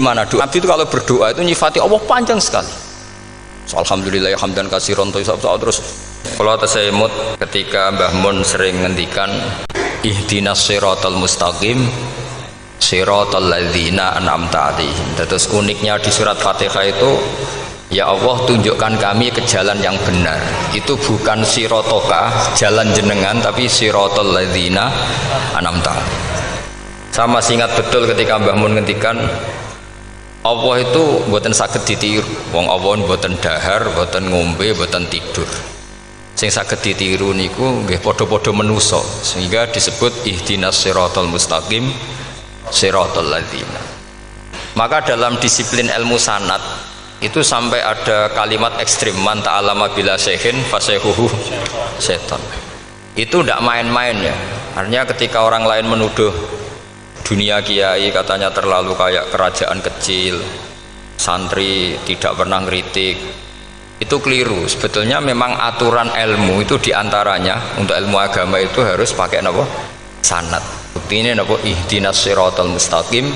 gimana doa Nabi itu kalau berdoa itu nyifati Allah panjang sekali. So, alhamdulillah hamdan katsiran terus kalau tasayyumut ketika Mbah Mun sering ngendikan ihdinas siratal mustaqim siratal ladzina an'amta 'alaihim. Terus uniknya di surat Fatihah itu ya Allah tunjukkan kami ke jalan yang benar. Itu bukan sirotoka jalan jenengan, tapi siratal ladzina an'amta 'alaihim. Sama ingat betul ketika Mbah Mun ngendikan Allah itu mboten saged ditiru. Wong Allah mboten dahar, mboten ngombe, mboten tidur. Sing saged ditiru niku nggih padha-padha manusa, sehingga disebut ihdinas siratal mustaqim siratal ladzina. Maka dalam disiplin ilmu sanad itu sampai ada kalimat ekstrim, man ta'alama bila syekhin fasyekhuhu setan. Itu tidak main-main ya. Artinya ketika orang lain menuduh dunia kiai katanya terlalu kayak kerajaan kecil, santri tidak pernah ngeritik, itu keliru. Sebetulnya memang aturan ilmu itu diantaranya untuk ilmu agama itu harus pakai apa? Sanad. Bukti ini apa? Ihdinas siratal mustaqim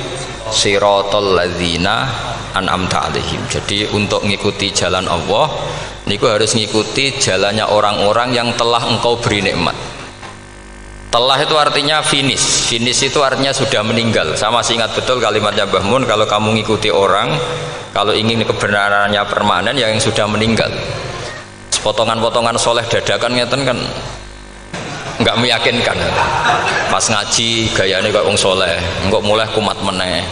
siratal ladzina an'amta 'alaihim. Jadi untuk mengikuti jalan Allah niku harus mengikuti jalannya orang-orang yang telah engkau beri nikmat. Telah itu artinya finish. Finish itu artinya sudah meninggal. Sama masih ingat betul kalimatnya Mbah Mun, kalau kamu ngikuti orang, kalau ingin kebenarannya permanen, yang sudah meninggal. Potongan-potongan soleh dadakan ngeten kan nggak meyakinkan. Pas ngaji gayanya kayak wong soleh, enggak mulai kumat meneh,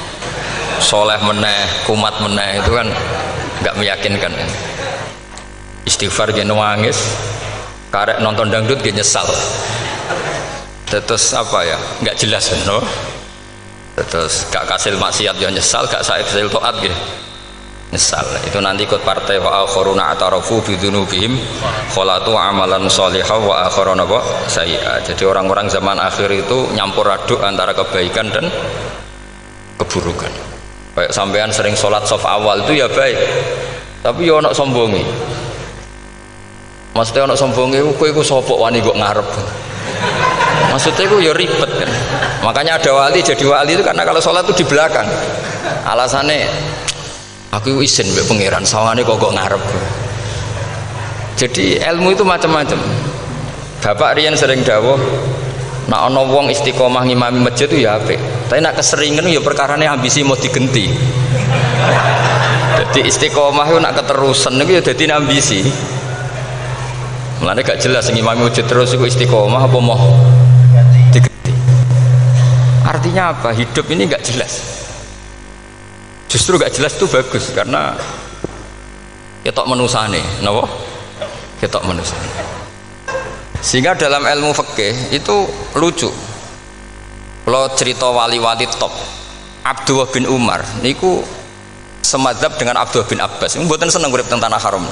soleh meneh, kumat meneh, itu kan nggak meyakinkan. Istighfar gini nangis, karek nonton dangdut gini nyesal. Terus apa ya, nggak jelas no? Terus gak kasil maksiat ya nyesal, gak kasil toat gitu nyesal. Itu nanti ikut partai wa akharuna atarafu bidzunubihim kholatu amalan sholihah wa akharuna sayyi'ah. Jadi orang-orang zaman akhir itu nyampur aduk antara kebaikan dan keburukan. Kayak sampean sering sholat saf awal itu ya baik, tapi ya ono sombongi. Maksudnya ono sombongi, kowe iku sapa wani kok ngarep. Maksudnya itu ya ribet kan. Makanya ada wali jadi wali itu karena kalau sholat itu di belakang. Alasannya aku izin mbek pangeran sawangane kok ngarep. Jadi ilmu itu macam-macam. Bapak riyen sering dawuh nek ana wong istiqomah ngimami masjid itu ya apik. Tapi nek keseringan ya perkarane ambisi mau digenti. Jadi istiqomah itu nek keterusan itu ya dadi ambisi. Mulane gak jelas ngimami masjid terus iku istiqomah apa mau diganti. Artinya apa? Hidup ini gak jelas. Justru gak jelas itu bagus karena ketok menusane, napa? Ketok menusane. Sehingga dalam ilmu fikih itu lucu. Kalau cerita wali-wali top, Abdullah bin Umar niku semadzhab dengan Abdullah bin Abbas. Mboten seneng urip teng tanah haram.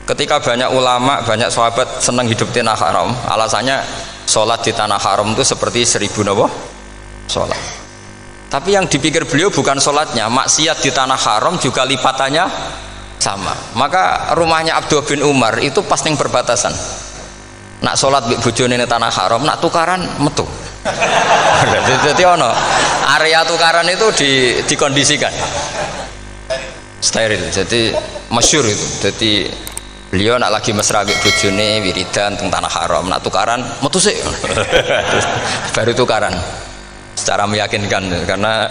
Ketika banyak ulama, banyak sahabat senang hidup di tanah haram, alasannya sholat di tanah haram itu seperti 1000 nawa sholat. Tapi yang dipikir beliau bukan sholatnya, maksiat di tanah haram juga lipatannya sama. Maka rumahnya Abdullah bin Umar itu pas ning perbatasan. Nak sholat mbek bojone ning tanah haram, nak tukaran metu. Jadi ono area tukaran itu dikondisikan steril. Jadi masyhur itu. Jadi beliau nak lagi mesra mbek bojone wiridan teng tanah haram, nak tukaran metu sik. Baru tukaran secara meyakinkan karena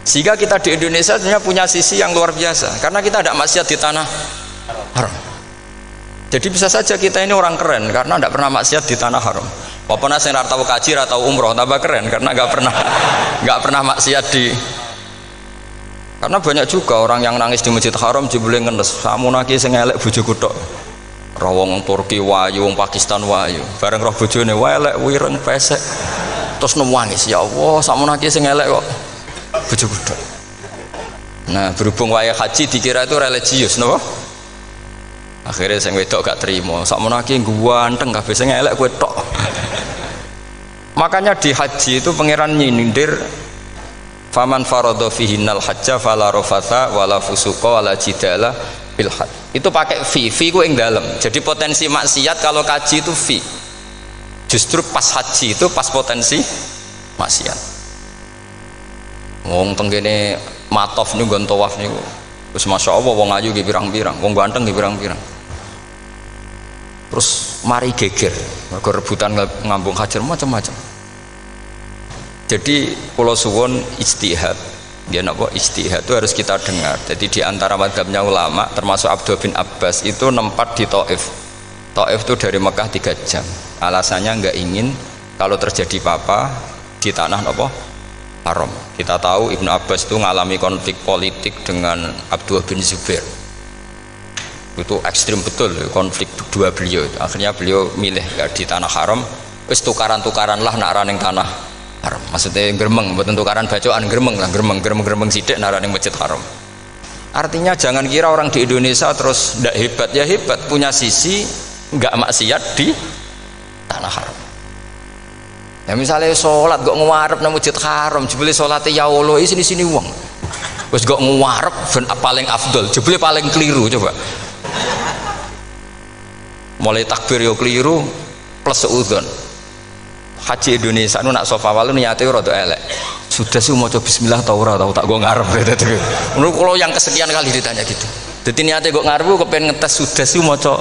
sehingga kita di Indonesia sebenarnya punya sisi yang luar biasa karena kita tidak maksiat di tanah haram. Jadi bisa saja kita ini orang keren karena tidak pernah maksiat di tanah haram. Walaupun saya nggak tahu kaji atau umroh tambah keren karena nggak pernah maksiat di. Karena banyak juga orang yang nangis di Masjid Haram jebule ngenes, samu naki sing elek bojoku tok. Ra wong Turki wayu, wong Pakistan wayu. Bareng roh bojone wae elek wireng pesek. Terus nangis, ya Allah, samu naki sing elek kok bojoku tok. Nah, berhubung wae haji dikira itu religius, napa? Akhirnya sing wedok gak terima. Samu naki ganteng kabeh sing elek kowe tok. Makanya di haji itu pangeran nyindir faman faradha fihinnal hajja fala rafatha wala fusuqa wala jidala bil hajj. Itu pakai fi ku ing dalem. Jadi potensi maksiat kalau kaji itu fi. Justru pas haji itu pas potensi maksiat. Wong teng kene matof niku nggon tawaf niku wis masyaallah wong ayu nggih pirang-pirang, wong ganteng nggih pirang-pirang. Terus mari geger, mergo rebutan ngambung hajar macam-macam. Jadi kula suwun ijtihad. Dia napa ijtihad itu harus kita dengar. Jadi di antara mazhabnya ulama termasuk Abdul bin Abbas itu nempat di Taif. Taif itu dari Mekah 3 jam. Alasannya nggak ingin kalau terjadi apa-apa di tanah apa haram. Kita tahu Ibnu Abbas itu mengalami konflik politik dengan Abdullah bin Zubair. Itu ekstrim betul konflik dua beliau. Akhirnya beliau milih ya, di tanah haram. Wis tukaran-tukaran lah nak raning tanah haram. Maksudnya gremeng, buat tukaran bacaan gremeng lah, gremeng sidik nak raning masjid haram. Artinya jangan kira orang di Indonesia terus ndak hebat, ya hebat, punya sisi nggak maksiat di tanah haram. Ya misalnya sholat gak ngewarep nang masjid haram, jebule sholatnya ya Allah sini wong. Wis gak ngewarep ben paling afdol, jebule paling keliru coba. Mulai takbir yo keliru plus seudon. Haji Indonesia nu nak sofa walu niate rada elek. Sudah sih maca bismillah ta ora tau tak go ngarep gitu. Menurut kalau yang kesekian kali ditanya gitu. Dadi niate kok ngarep kepen ngetes sudah sih maca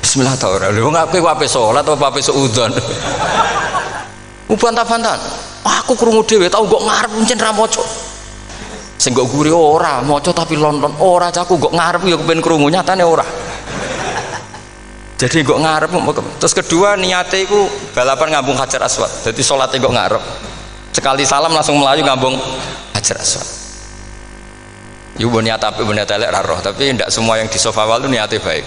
bismillah ta ora. Lho ngapa kowe ape salat apa ape seudon? Bantah-bantahan, aku krungu dhewe tau kok ngarep pancen ra maca. Sing kok guri ora maca tapi lonton ora caku kok ngarep ya kepen krungu nyatane ora. Jadi kok ngarep. Terus kedua niate iku balapan ngambung Hajar Aswad. Jadi salate kok ngarep. Sekali salam langsung melayu ngambung Hajar Aswad. Iku niat apik niat elek ra roh, tapi ndak semua yang di sofa wal itu niate baik.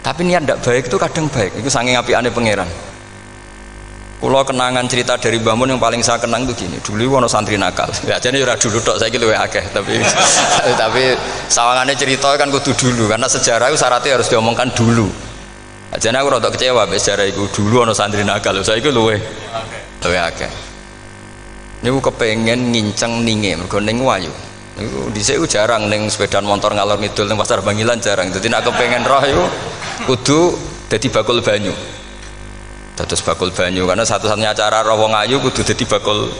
Tapi niat ndak baik itu kadang baik. Iku saking apikane pangeran. Kalau kenangan cerita dari Mbah Mun yang paling saya kenang itu gini, dulu ono santri nakal. Ya jadi ora dulu tok saiki luwih akeh, tapi sawangane cerita kan kudu dulu karena sejarah itu syaratnya harus diomongkan dulu. Jadi aku rada kecewa mbek sejarah itu dulu ono santri nakal, saiki luwih akeh. Niku kepengen nginceng ninge mergo ning wayu. Niku dhisik jarang ning sepedaan motor ngalor ngidul ning pasar Bangilan jarang. Dadi nek kepengen roh iku kudu dadi bakul banyu. Dados bakul banyu karena satu-satunya cara roh wong ayu kudu dadi bakul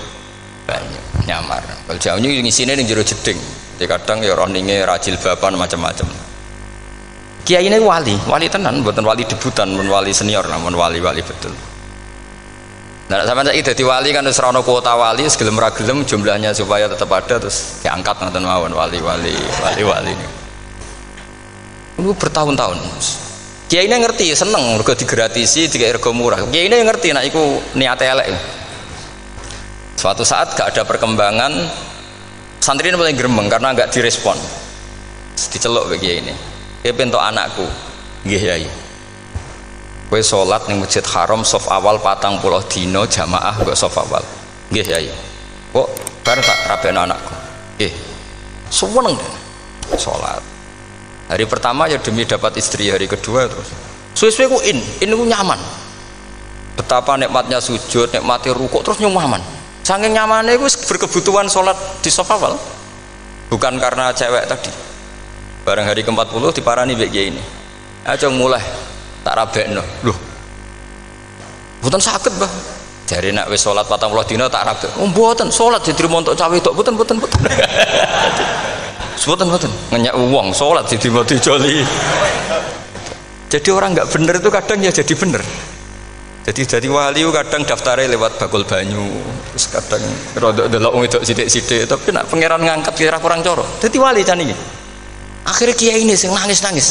banyu nyamar. Bakul banyu ngisine ning jero jeding. Jadi kadang ya roh ninge rajil bapan macam-macam. Kiai ini wali tenan, bukan wali debutan, bukan wali senior, namun wali betul. Nah, sampeyan saiki dadi wali kan wis ora ono kuota wali, segelem ra gelem jumlahnya supaya tetap ada terus diangkat ngoten mawon wali. Ini bertahun-tahun. Kiai ini ngerti, seneng mergo digratisi, dikai rego murah. Kiai ini ngerti nek iku niate elek. Suatu saat gak ada perkembangan, santri ini paling gremeng karena gak direspon. Diceluk bagi Kiai ini. Kiai pentok anakku, nggih Yai. Kowe salat ning Masjid Haram saf awal 40 dina jamaah kok saf awal. Nggih Yai. Kok bar tak rabekno anakku. Nggih. Seneng salat. Hari pertama ya demi dapat istri, hari kedua terus suwe-suwe ku in ku nyaman. Betapa nikmatnya sujud, nikmati rukuk terus nyaman. Saking nyamannya ku berkebutuhan sholat di sofa wal. Bukan karena cewek tadi. Bareng hari ke-40 diparani mbek kiai ini. Aja mulai tak rabekno. Loh. Mboten saged, Mbah. Jare nek wis salat 40 dina tak rabek. Oh mboten, salat diterima untuk cawe tok, mboten. Mboten ngenyak uang sholat jadi mau dijoli. Jadi orang nggak bener itu kadang ya jadi bener. Jadi wali kadang daftarnya lewat bakul banyu, terus kadang rodok delok wong wedok sithik-sithik, tapi nak pangeran ngangkat kira kurang coro. Jadi wali can iki. Akhirnya kiai ini sing nangis.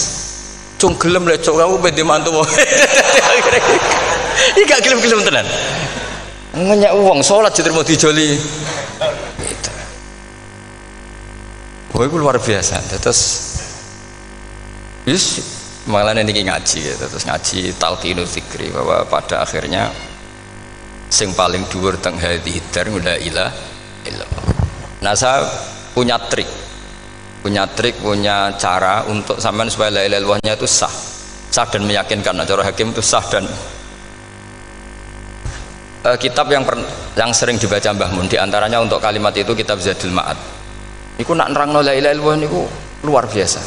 Cung gelem lek cok kamu ben mantu. Iki gak gelem tenan. Ngenyak uang sholat jadi mau dijoli. Oh itu luar biasa. Terus malah ini ngaji ya. Terus ngaji talqinu dzikri bahwa pada akhirnya sing paling dhuwur teng hadhihi dar la ilaha illallah. Nah saya punya trik, punya cara untuk sampean supaya la ilaha illallahnya itu sah dan meyakinkan. Nah, cara hakim itu sah dan kitab yang sering dibaca Mbah Mun diantaranya untuk kalimat itu kitab Zadul Ma'ad. Iku nak nerangno la ilaha illallah niku luar biasa.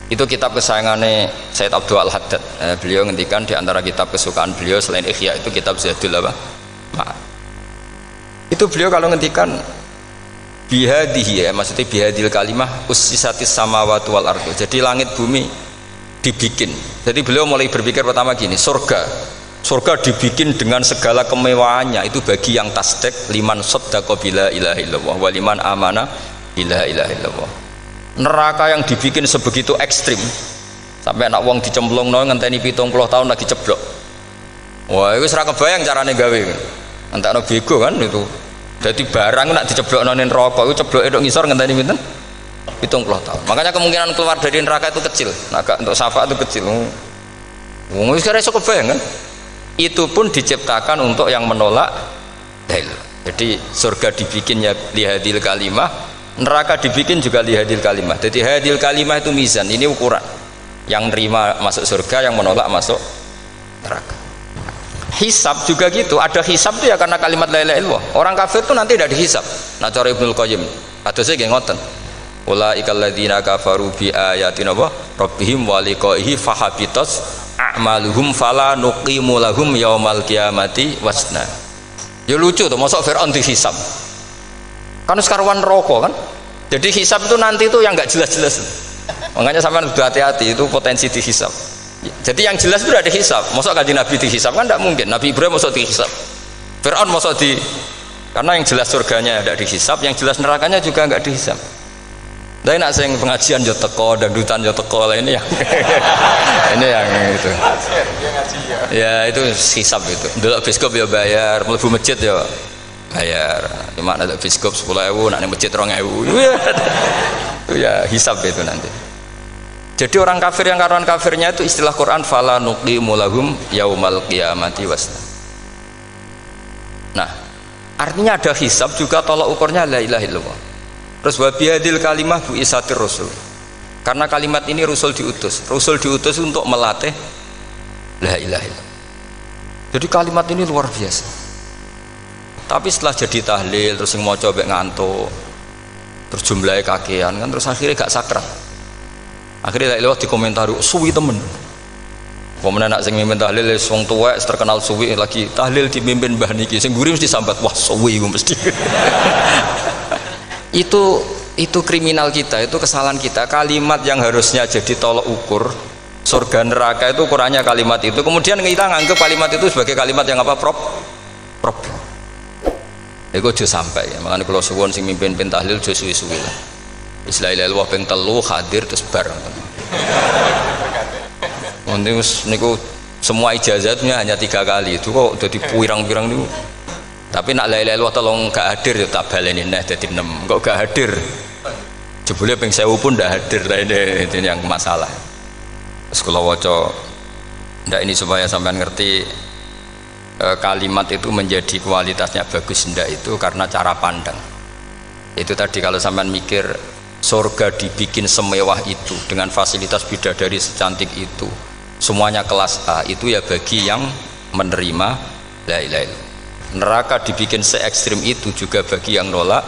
Itu kitab kesayangannya Sayyid Abdul Al-Haddad. Beliau ngendikan di antara kitab kesukaan beliau selain Ihya itu kitab Zadul Ma'ad. Itu beliau kalau ngendikan bihadihi, ya maksudnya bihadil kalimah ussisatis samawati wal ardu. Jadi langit bumi dibikin. Jadi beliau mulai berpikir pertama gini, surga dibikin dengan segala kemewahannya, itu bagi yang tasdek, liman saddaqa bila ilaha illallah wa liman amana bila ilaha illallah. Neraka yang dibikin sebegitu ekstrim sampai anak wong dicemplungno ngenteni 70 tahun lagi ceblok. Wah, itu ora kebayang carane gawe. Entakno bego kan itu. Jadi barang nak diceblokno ning neraka iku cebloke tok ngisor ngenteni pinten? 70 tahun. Makanya kemungkinan keluar dari neraka itu kecil. Nah, untuk syafaat itu kecil. Wong wis kira iso kebayang kan? Itu pun diciptakan untuk yang menolak dalil. Jadi surga dibikinnya lihadil kalimah, neraka dibikin juga lihadil kalimah. Jadi hadil kalimah itu mizan, ini ukuran. Yang nerima masuk surga, yang menolak masuk neraka. Hisab juga gitu, ada hisab itu ya karena kalimat la ilaha illallah. Orang kafir itu nanti tidak dihisab. Nah cara Ibnul Qayyim, hadisnya nggih ngoten. Ulaikal ladzina kafaru bi ayatina rabbihim wa liqaihi fahabitas a'maluhum fala nuqimu lahum yaumal qiyamati wasna. Ya lucu tuh, mosok Fir'aun dihisab. Kan sekarwan neraka kan. Jadi hisab itu nanti itu yang enggak jelas-jelas. Makanya sampean kudu hati-hati, itu potensi dihisab. Jadi yang jelas itu udah dihisab. Mosok kanjeng Nabi dihisab kan enggak mungkin. Nabi Ibrahim mosok dihisab. Fir'aun mosok di, karena yang jelas surganya tidak dihisab, yang jelas nerakanya juga enggak dihisab. Tapi nak sing pengajian yo teko, dangdutan yo teko lah ini yang ini yang itu. Ya itu hisab itu. Delok biskop yo bayar, mlebu masjid yo bayar. Cuma ada biskop 10.000, nak ning masjid 2.000. Itu ya hisab itu nanti. Jadi orang kafir yang karuan kafirnya itu istilah Quran fala nuqimu lahum yaumal qiyamati wasna. Nah, artinya ada hisab juga tolak ukurnya la ilaha illallah. Terus wabihadil kalimah bu isatir rasul, karena kalimat ini rasul diutus untuk melatih la ilaha illallah. Jadi kalimat ini luar biasa. Tapi setelah jadi tahlil terus yang mau coba ngantuk, terus jumlahnya kakean kan, terus akhirnya gak sakral. Akhirnya la ilaha dikomentari suwi temen. Pemenang nak sing mimpin tahlil wong tuwek terkenal suwi, lagi tahlil dipimpin mbah niki sing mburi mesti sambat wah suwi mesti. itu kriminal kita, itu kesalahan kita. Kalimat yang harusnya jadi tolok ukur surga neraka itu ukurannya kalimat itu, kemudian kita nganggap kalimat itu sebagai kalimat yang apa? Problem. Itu aja sampai ya. Makanya kalau suwon sing mimpin tahlil aja suwi-suwi lah. Istilah ilal ping 3 hadir terus bar. Niku semua ijazatnya hanya 3 kali itu kok udah dipirang-pirang niku. Tapi nak la ilaha illallah tolong gak hadir ya tak baleni neh dadi 6. Kok gak hadir jebule ping 1000 pun ndak hadir. Ini yang masalah. Terus kula waca ndak ini supaya sampean ngerti kalimat itu menjadi kualitasnya bagus ndak itu karena cara pandang. Itu tadi kalau sampean mikir surga dibikin semewah itu dengan fasilitas bidadari secantik itu, semuanya kelas A, itu ya bagi yang menerima la ilaha illallah. Neraka dibikin se ekstrim itu juga bagi yang nolak.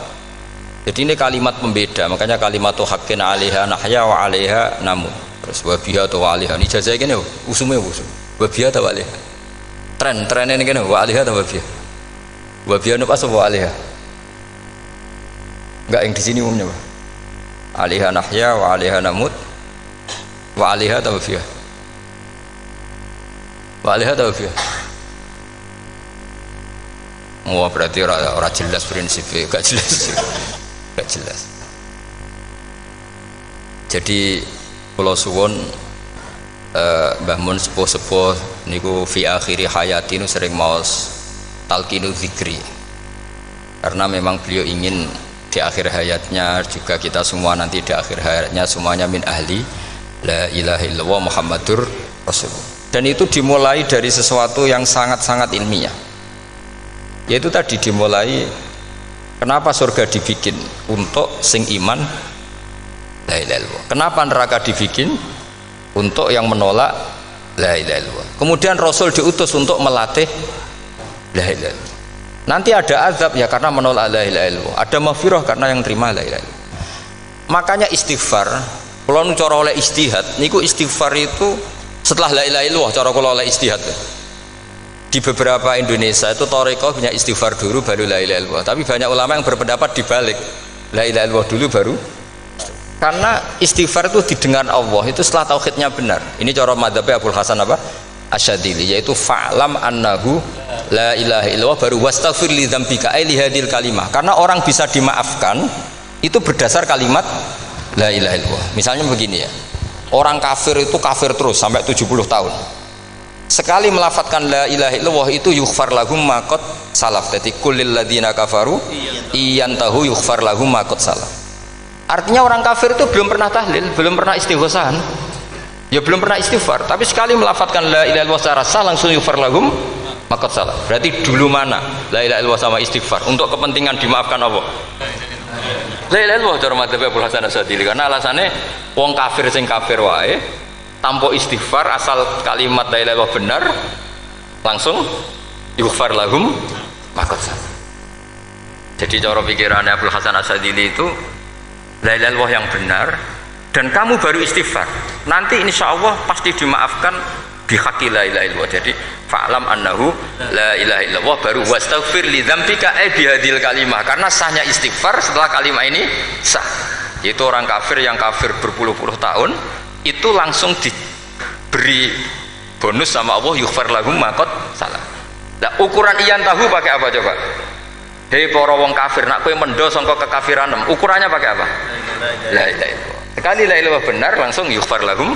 Jadi ini kalimat pembeda, makanya kalimat haqqin 'alaiha nahya wa 'alaiha namun. Terus wa biha wa 'alaiha ini jazaa kene usume usum. Wa biha wa 'alaiha. Tren ini kene wa 'alaiha wa biha. Wa biha apa wa 'alaiha? Enggak yang di sini umumnya, Pak. 'Alaiha nahya wa 'alaiha namut. Wa 'alaiha wa biha. Wa 'alaiha wa biha. Oh berarti orang jelas prinsipnya, gak jelas. Jadi kalau suwon Mbah Mun sepuh-sepuh niku fi akhiri hayati nu sering maos talqinu zikri, karena memang beliau ingin di akhir hayatnya juga kita semua nanti di akhir hayatnya semuanya min ahli la ilaha illallah Muhammadur Rasulullah. Dan itu dimulai dari sesuatu yang sangat-sangat ilmiah. Yaitu tadi dimulai kenapa surga dibikin untuk sing iman la ilaha illallah. Kenapa neraka dibikin untuk yang menolak la ilaha illallah. Kemudian Rasul diutus untuk melatih la ilaha illallah. Nanti ada azab ya karena menolak la ilaha illallah. Ada maghfirah karena yang terima la ilaha illallah. Makanya istighfar, kalau cara oleh istihad, niku istighfar itu setelah la ilaha illallah cara kalau oleh istihad. Di beberapa Indonesia itu thariqah punya istighfar dulu baru la ilaha illallah. Tapi banyak ulama yang berpendapat dibalik. la ilaha illallah dulu baru. Karena istighfar itu didengar Allah itu setelah tauhidnya benar. Ini cara madzhabnya Abul Hasan apa? Asyadili, yaitu fa'lam annahu la ilaha illallah baru wastaghfir li dzambika ai li hadil kalimah. Karena orang bisa dimaafkan itu berdasar kalimat la ilaha illallah. Misalnya begini ya. Orang kafir itu kafir terus sampai 70 tahun. Sekali melafatkan la ilaha illallah itu yughfar lahum ma qad salaf. Jadi kullil ladzina kafaru iyantahu yughfar lahum ma qad salaf. Artinya orang kafir itu belum pernah tahlil, belum pernah istighosahan. Ya belum pernah istighfar, tapi sekali melafatkan la ilaha illallah secara sah langsung yughfar lahum ma qad salaf. Berarti dulu mana la ilaha illallah sama istighfar untuk kepentingan dimaafkan Allah? La ilaha illallah cara madzhab Abul Hasan Asyadili, karena alasannya wong kafir sing kafir wae tanpa istighfar asal kalimat la ilaha illallah benar langsung yughfar lahum ma qad salaf. Jadi cara pikirannya Abul Hasan Asyadili itu la ilaha illallah yang benar dan kamu baru istighfar, nanti insya Allah pasti dimaafkan bihaqi la ilaha illallah. Jadi fa'lam annahu la ilaha illallah baru wastaghfir li dzambika bihadil kalimah, karena sahnya istighfar setelah kalimat ini sah. Itu orang kafir yang kafir berpuluh-puluh tahun itu langsung diberi bonus sama Allah yughfar lahum ma qad salaf. Nah, ukuran iyan tahu pakai apa coba? Hei para wong kafir, nak kowe mendo sangka kekafiran, ukurannya pakai apa? La ilaha illallah. Sekali la ilaha benar langsung yughfar lahum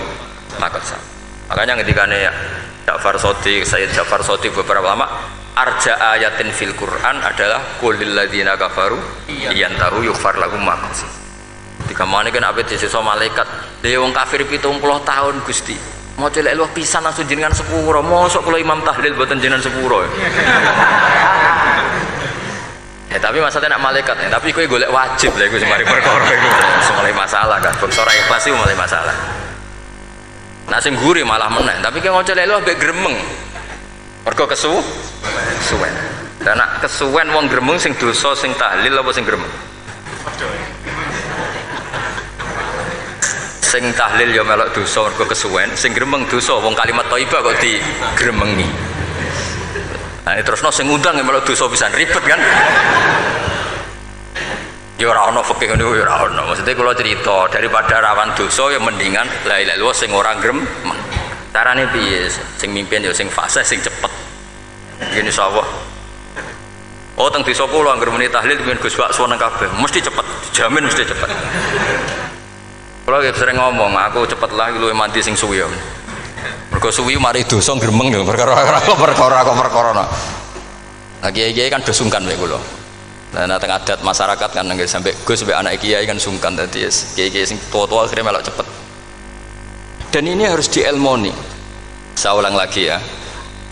ma qad salaf. Makanya ketikane ya Ja'far Shadiq, Sayyid Ja'far Shadiq beberapa lama arja ayatin fil Quran adalah qulil ladzina kafaru iyantahu yughfar lahum ma qad salaf. Dikamane kan ape disisa malaikat, "Lha wong kafir 70 tahun Gusti. Mau celek luwih pisan langsung jenengan sepuro. Mosok kula imam tahlil mboten jenengan sepuro." Tapi masalahnya nak malaikat, tapi kowe golek wajib lha iku semari perkara iku. Mulai masalah kan, bangsa ora ikhlas iku mulai masalah. Nah sing guri malah meneh, tapi kowe ngocel lho mbek gremeng. Mergo kesuwen. Dan nak kesuwen wong gremeng sing dosa sing tahlil apa sing gremeng? Sing tahlil ya melok dosa mergo kesuwen, sing gremeng dosa wong kalimat thayyibah kok digremengi. Nah, terusno sing ngundang ya melok dosa pisan ribet kan. Ya ora ono fikih ngono ya ora ono. Maksudnya kula cerita daripada rawan dosa ya mendingan la ilaha illallah sing ora gremeng. Carane piye? Sing mimpin ya sing fasih sing cepet. Yen insyaallah. Oh teng desa kula anggere muni tahlil ben Gus bakso nang kabeh, mesti cepet, dijamin mesti cepet. Kula sering ngomong, aku cepet lah luwih mandi sing suwi. Mergo suwi mari dosa gremeng lho, perkara kok. Nah kiai-kiai kan do sungkan mek kula. Nah teng adat masyarakat kan nggih sampai Gus sampai anak kiai kan sungkan dadi kiai-kiai sing tua-tua akhirnya melok cepet. Dan ini harus dielmoni. Saya ulang lagi ya.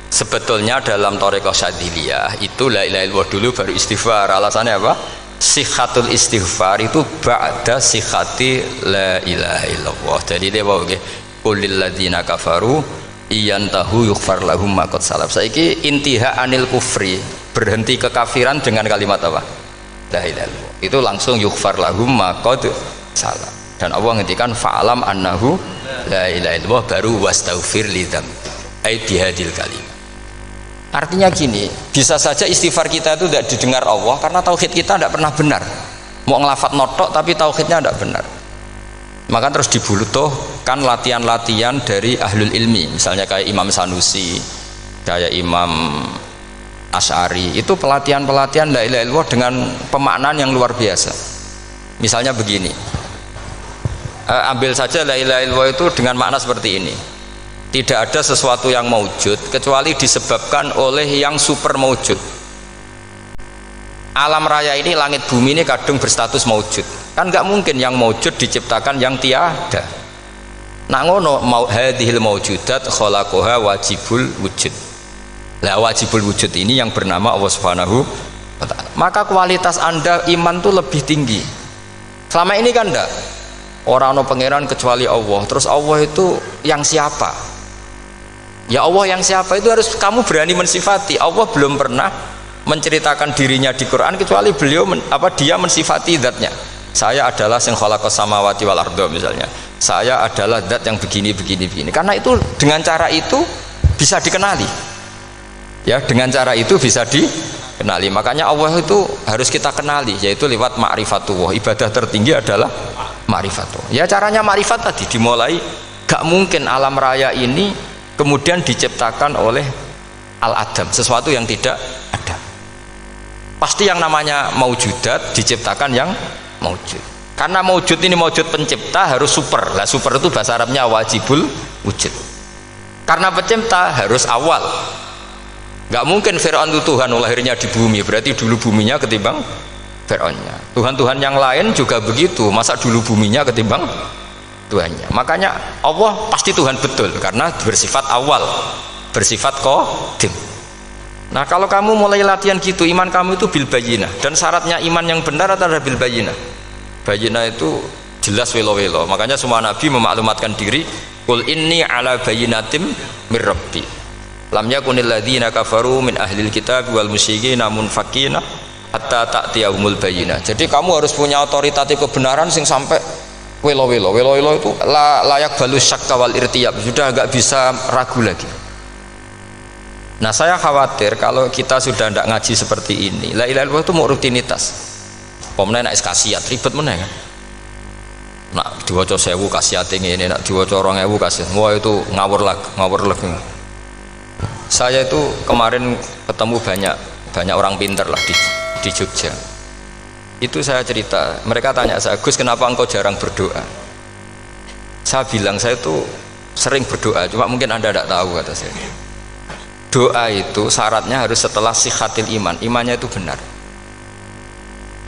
Sebetulnya dalam thariqah Syadziliyah itu la ilaha illallah dulu baru istighfar. Alasannya apa? Sikhatul istighfar itu ba'da sikhati la ilaha illallah. Jadi dia bawa nggih qulil ladzina kafaru iyantahu yughfar lahum ma qad salaf. Saiki intiha anil kufri, berhenti kekafiran dengan kalimat apa? La ilaha illallah. Itu langsung yughfar lahum ma qad salaf. Dan Allah ngendikan fa'alam annahu la ilaha illallah baru wastaghfir lidzam ai bihadil kalimah. Artinya gini, bisa saja istighfar kita itu tidak didengar Allah karena tauhid kita tidak pernah benar. Mau ngelafat notok tapi tauhidnya tidak benar. Maka terus dibutuhkan latihan-latihan dari ahlul ilmi, misalnya kayak Imam Sanusi, kayak Imam Asy'ari, itu pelatihan-pelatihan la ilaha illallah dengan pemaknaan yang luar biasa. Misalnya begini, ambil saja la ilaha illallah itu dengan makna seperti ini. Tidak ada sesuatu yang maujud kecuali disebabkan oleh yang super maujud. Alam raya ini, langit bumi ini kadung berstatus maujud. Kan nggak mungkin yang maujud diciptakan yang tiada. Nak ngono mau hadhil maujudat khalaqaha wajibul wujud. Lah wajibul wujud ini yang bernama Allah Subhanahu wa ta'ala. Maka kualitas Anda iman tuh lebih tinggi. Selama ini kan enggak. Orang no pangeran kecuali Allah. Terus Allah itu yang siapa? Ya Allah yang siapa itu harus kamu berani mensifati. Allah belum pernah menceritakan dirinya di Quran kecuali beliau dia mensifati zatnya. Saya adalah sing khalaqas samawati wal ardh misalnya. Saya adalah zat yang begini. Karena itu dengan cara itu bisa dikenali. Ya, dengan cara itu bisa kenali. Makanya Allah itu harus kita kenali, yaitu lewat ma'rifatullah. Ibadah tertinggi adalah ma'rifatullah. Ya caranya ma'rifat tadi dimulai, gak mungkin alam raya ini kemudian diciptakan oleh al-adam, sesuatu yang tidak ada. Pasti yang namanya maujudat diciptakan yang maujud. Karena maujud ini maujud pencipta harus super. Lah super itu bahasa Arabnya wajibul wujud. Karena pencipta harus awal. Gak mungkin Fir'aun itu Tuhan lahirnya di bumi, berarti dulu buminya ketimbang Fir'aunnya. Tuhan-Tuhan yang lain juga begitu, masa dulu buminya ketimbang Tuhannya. Makanya Allah pasti Tuhan betul karena bersifat awal, bersifat qadim. Nah kalau kamu mulai latihan gitu, iman kamu itu bil bayyinah, dan syaratnya iman yang benar adalah bil bayyinah. Bayyinah itu jelas welo-welo. Makanya semua nabi memaklumatkan diri, qul inni ala bayyinatim mir rabbi lam yakunil ladzina kafaru min ahlil kitab wal musyrikin munfakina hatta ta'tiyahumul bayyinah. Jadi kamu harus punya otoritatif kebenaran sing sampai welo-welo. Welo-welo itu layak balus syakka wal irtiyab, sudah agak bisa ragu lagi. Nah saya khawatir kalau kita sudah tidak ngaji seperti ini, la ilaha illallah itu mau rutinitas. Pemenang nak kasiat ribet meneh kan. Nak diwaca 1000 kasiat ngene, nak diwaca 2000 kasiat. Wah itu ngawur lagi. Saya itu kemarin ketemu banyak orang pintar lah di Jogja. Itu saya cerita, mereka tanya saya, Gus kenapa engkau jarang berdoa? Saya bilang saya itu sering berdoa, cuma mungkin Anda tidak tahu kata saya. Doa itu syaratnya harus setelah sihatil iman, imannya itu benar.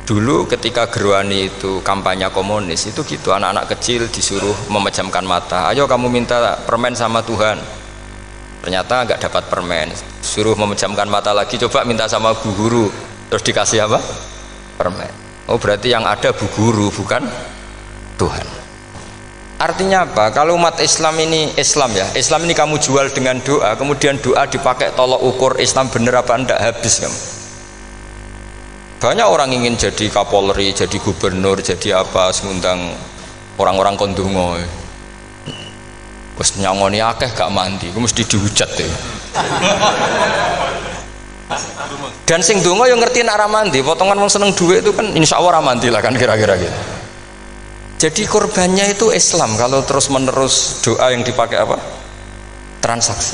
Dulu ketika Gerwani itu kampanye komunis itu gitu, anak-anak kecil disuruh memejamkan mata, ayo kamu minta permen sama Tuhan. Ternyata nggak dapat permen, suruh memejamkan mata lagi, coba minta sama bu guru, terus dikasih apa? Permen. Oh berarti yang ada bu guru bukan Tuhan. Artinya apa? Kalau umat Islam ini Islam ini kamu jual dengan doa, kemudian doa dipakai tolok ukur Islam bener apa enggak, habis kamu. Banyak orang ingin jadi Kapolri, jadi gubernur, jadi apa, ngundang orang-orang kondungo. Wes nyangoni akeh gak mandi, ku mesti dihujat deh. Dan sing donga yang ngerti nak ra mandi, potongan wong seneng duit itu kan insya Allah ra mandi lah kan kira-kira gitu. Jadi korbannya itu Islam kalau terus menerus doa yang dipakai apa? Transaksi.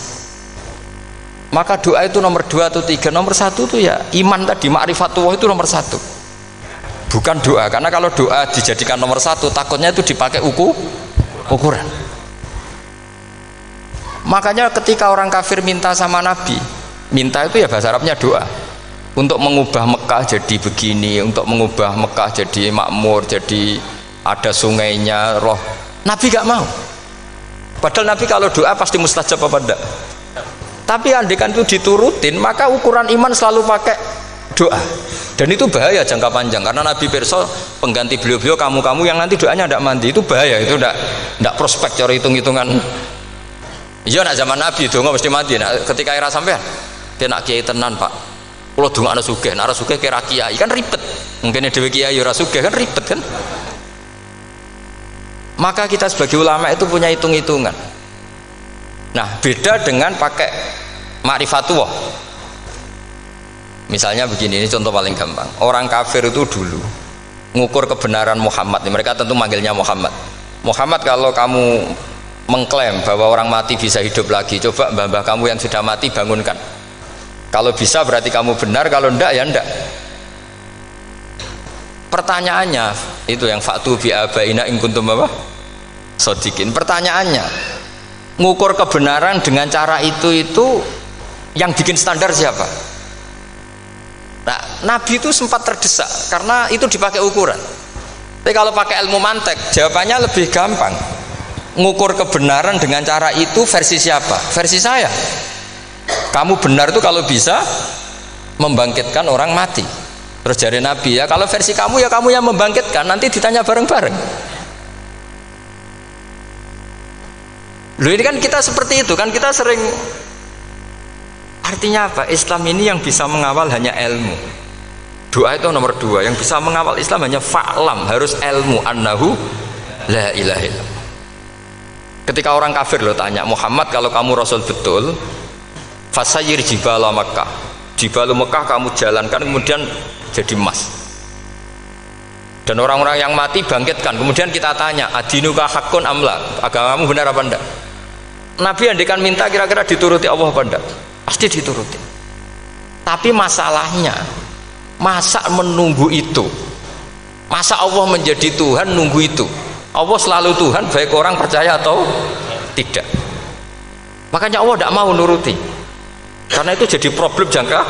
Maka doa itu nomor 2 atau 3, nomor 1 itu ya iman tadi, ma'rifatullah itu nomor 1. Bukan doa, karena kalau doa dijadikan nomor 1 takutnya itu dipakai ukuran. Makanya ketika orang kafir minta sama Nabi, minta itu ya bahasa Arabnya doa, untuk mengubah Mekah jadi begini, untuk mengubah Mekah jadi makmur, jadi ada sungainya, roh. Nabi gak mau. Padahal Nabi kalau doa pasti mustajab apa enggak? Tapi andekan itu diturutin, maka ukuran iman selalu pakai doa. Dan itu bahaya jangka panjang, karena Nabi pirsa pengganti beliau-beliau kamu-kamu yang nanti doanya tidak mandi, itu bahaya, itu tidak prospek cara hitung-hitungan. Iya nak zaman Nabi donga mesti mandi. Nak ketika era sampean, dia nak kiai tenan Pak. Kalau donga ana sugih, nak ora sugih kira kiai kan ribet. Mungkin dhewe kiai ora sugih kan ribet kan. Maka kita sebagai ulama itu punya hitung-hitungan. Nah, beda dengan pakai ma'rifatullah. Misalnya begini, ini contoh paling gampang. Orang kafir itu dulu ngukur kebenaran Muhammad. Mereka tentu manggilnya Muhammad. Muhammad, kalau kamu mengklaim bahwa orang mati bisa hidup lagi, coba mbah-mbah kamu yang sudah mati bangunkan. Kalau bisa berarti kamu benar, kalau enggak ya enggak. Pertanyaannya itu yang faktu bi abaina in kuntum apa? Shodiqin. Pertanyaannya, ngukur kebenaran dengan cara itu yang bikin standar siapa? Nah, Nabi itu sempat terdesak karena itu dipakai ukuran. Tapi kalau pakai ilmu mantek, jawabannya lebih gampang. Ngukur kebenaran dengan cara itu versi siapa? Versi saya. Kamu benar itu kalau bisa membangkitkan orang mati. Terus jari Nabi, ya kalau versi kamu ya kamu yang membangkitkan, nanti ditanya bareng-bareng. Loh ini kan kita seperti itu kan, kita sering. Artinya apa? Islam ini yang bisa mengawal hanya ilmu. Doa itu nomor 2, yang bisa mengawal Islam hanya fa'lam, harus ilmu annahu la ilaha illallah. Ketika orang kafir lo tanya, Muhammad kalau kamu Rasul betul, fasayyir jibala Makkah, Jibalu Mekah kamu jalankan kemudian jadi emas. Dan orang-orang yang mati bangkitkan. Kemudian kita tanya, adinuka hakun amla, agamamu benar apa enggak? Nabi andikan minta kira-kira dituruti Allah apa enggak? Pasti dituruti. Tapi masalahnya, masa menunggu itu? Masa Allah menjadi Tuhan nunggu itu? Allah selalu Tuhan baik orang percaya atau tidak. Makanya Allah tidak mau nuruti. Karena itu jadi problem jangka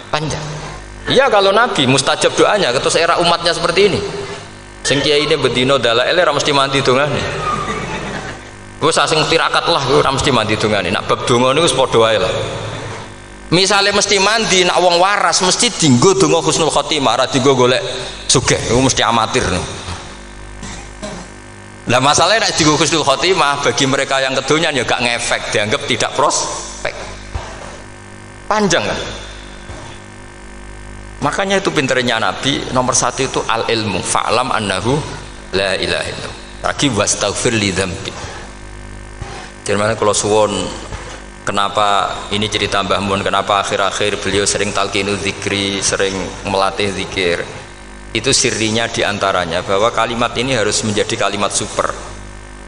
panjang. Iya kalau Nabi mustajab doanya ketus era umatnya seperti ini. Sing kiai ini bedino dalail ora mesti mandi dongane. Wis asing tirakat lah ora mesti mandi dongane. Nak bab donga niku wis padha wae lah. Misale mesti mandi nak wong waras mesti dienggo donga husnul khotimah, ora dienggo golek sugih. Iku mesti amatir. Lah masalahnya nek dienggo husnul khotimah bagi mereka yang kedonyan ya gak ngefek, dianggap tidak prospek. Panjang kan? Makanya itu pinternya Nabi nomor satu itu al ilmu fa'lam annahu la ilaha illallah lagi wastaghfir li dzambi. Jadi kalau suwon kenapa ini cerita Mbah Mun, kenapa akhir-akhir beliau sering talqinu zikri, sering melatih zikir, itu sirinya diantaranya bahwa kalimat ini harus menjadi kalimat super,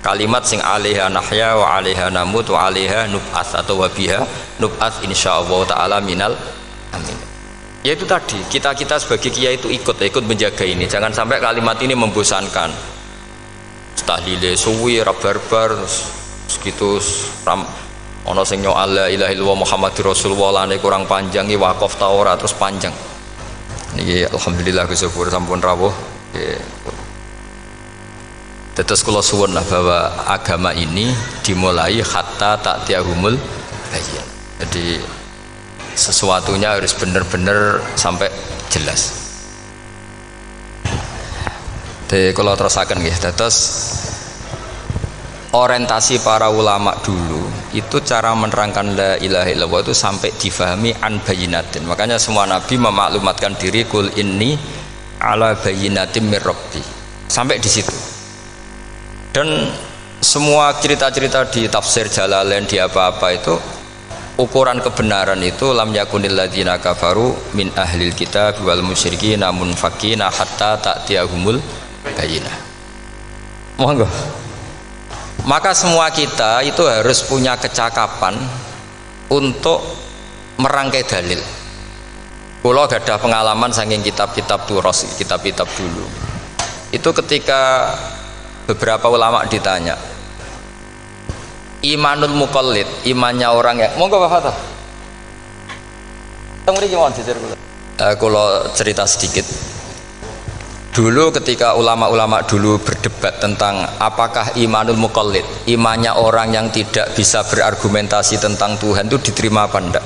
kalimat sing alaiha nahya wa alaiha namut wa alaiha nub'ats atau wabiha nub'ats insyaallah ta'ala minal amin. Ya itu tadi, kita sebagai kiai itu ikut menjaga ini, jangan sampai kalimat ini membosankan. Tahlile suwi barbar segitu ram ana sing nyoal la ilaha illallah Muhammadur Rasulullah lane kurang panjang iki wakaf ta ora terus panjang. Niki alhamdulillah syukur sampun rawuh. Tetes kula suwun lah bahwa agama ini dimulai hatta ta'tiyahumul bayyin. Jadi sesuatunya harus benar-benar sampai jelas. Jadi kalau terusakan nggih, terus orientasi para ulama dulu itu cara menerangkan la ilaha illallah itu sampai difahami an bayyinatin. Makanya semua nabi memaklumatkan diri kul inni ala bayyinatin mir rabbi. Sampai di situ. Dan semua cerita-cerita di tafsir Jalalain di apa-apa itu ukuran kebenaran itu lam yakunil ladzina kafaru min ahlil kitab wal musyrikin namun fakina hatta ta'tiyahumul bayyinah. Monggo. Maka semua kita itu harus punya kecakapan untuk merangkai dalil. Kula gadah pengalaman saking kitab-kitab turos, kitab-kitab dulu. Itu ketika beberapa ulama ditanya imanul muqallid, imannya orang yang monggo Pak Fatah. Teng mriki mawon jejer kula. Kula cerita sedikit. Dulu ketika ulama-ulama dulu berdebat tentang apakah imanul muqallid, imannya orang yang tidak bisa berargumentasi tentang Tuhan itu diterima apa enggak?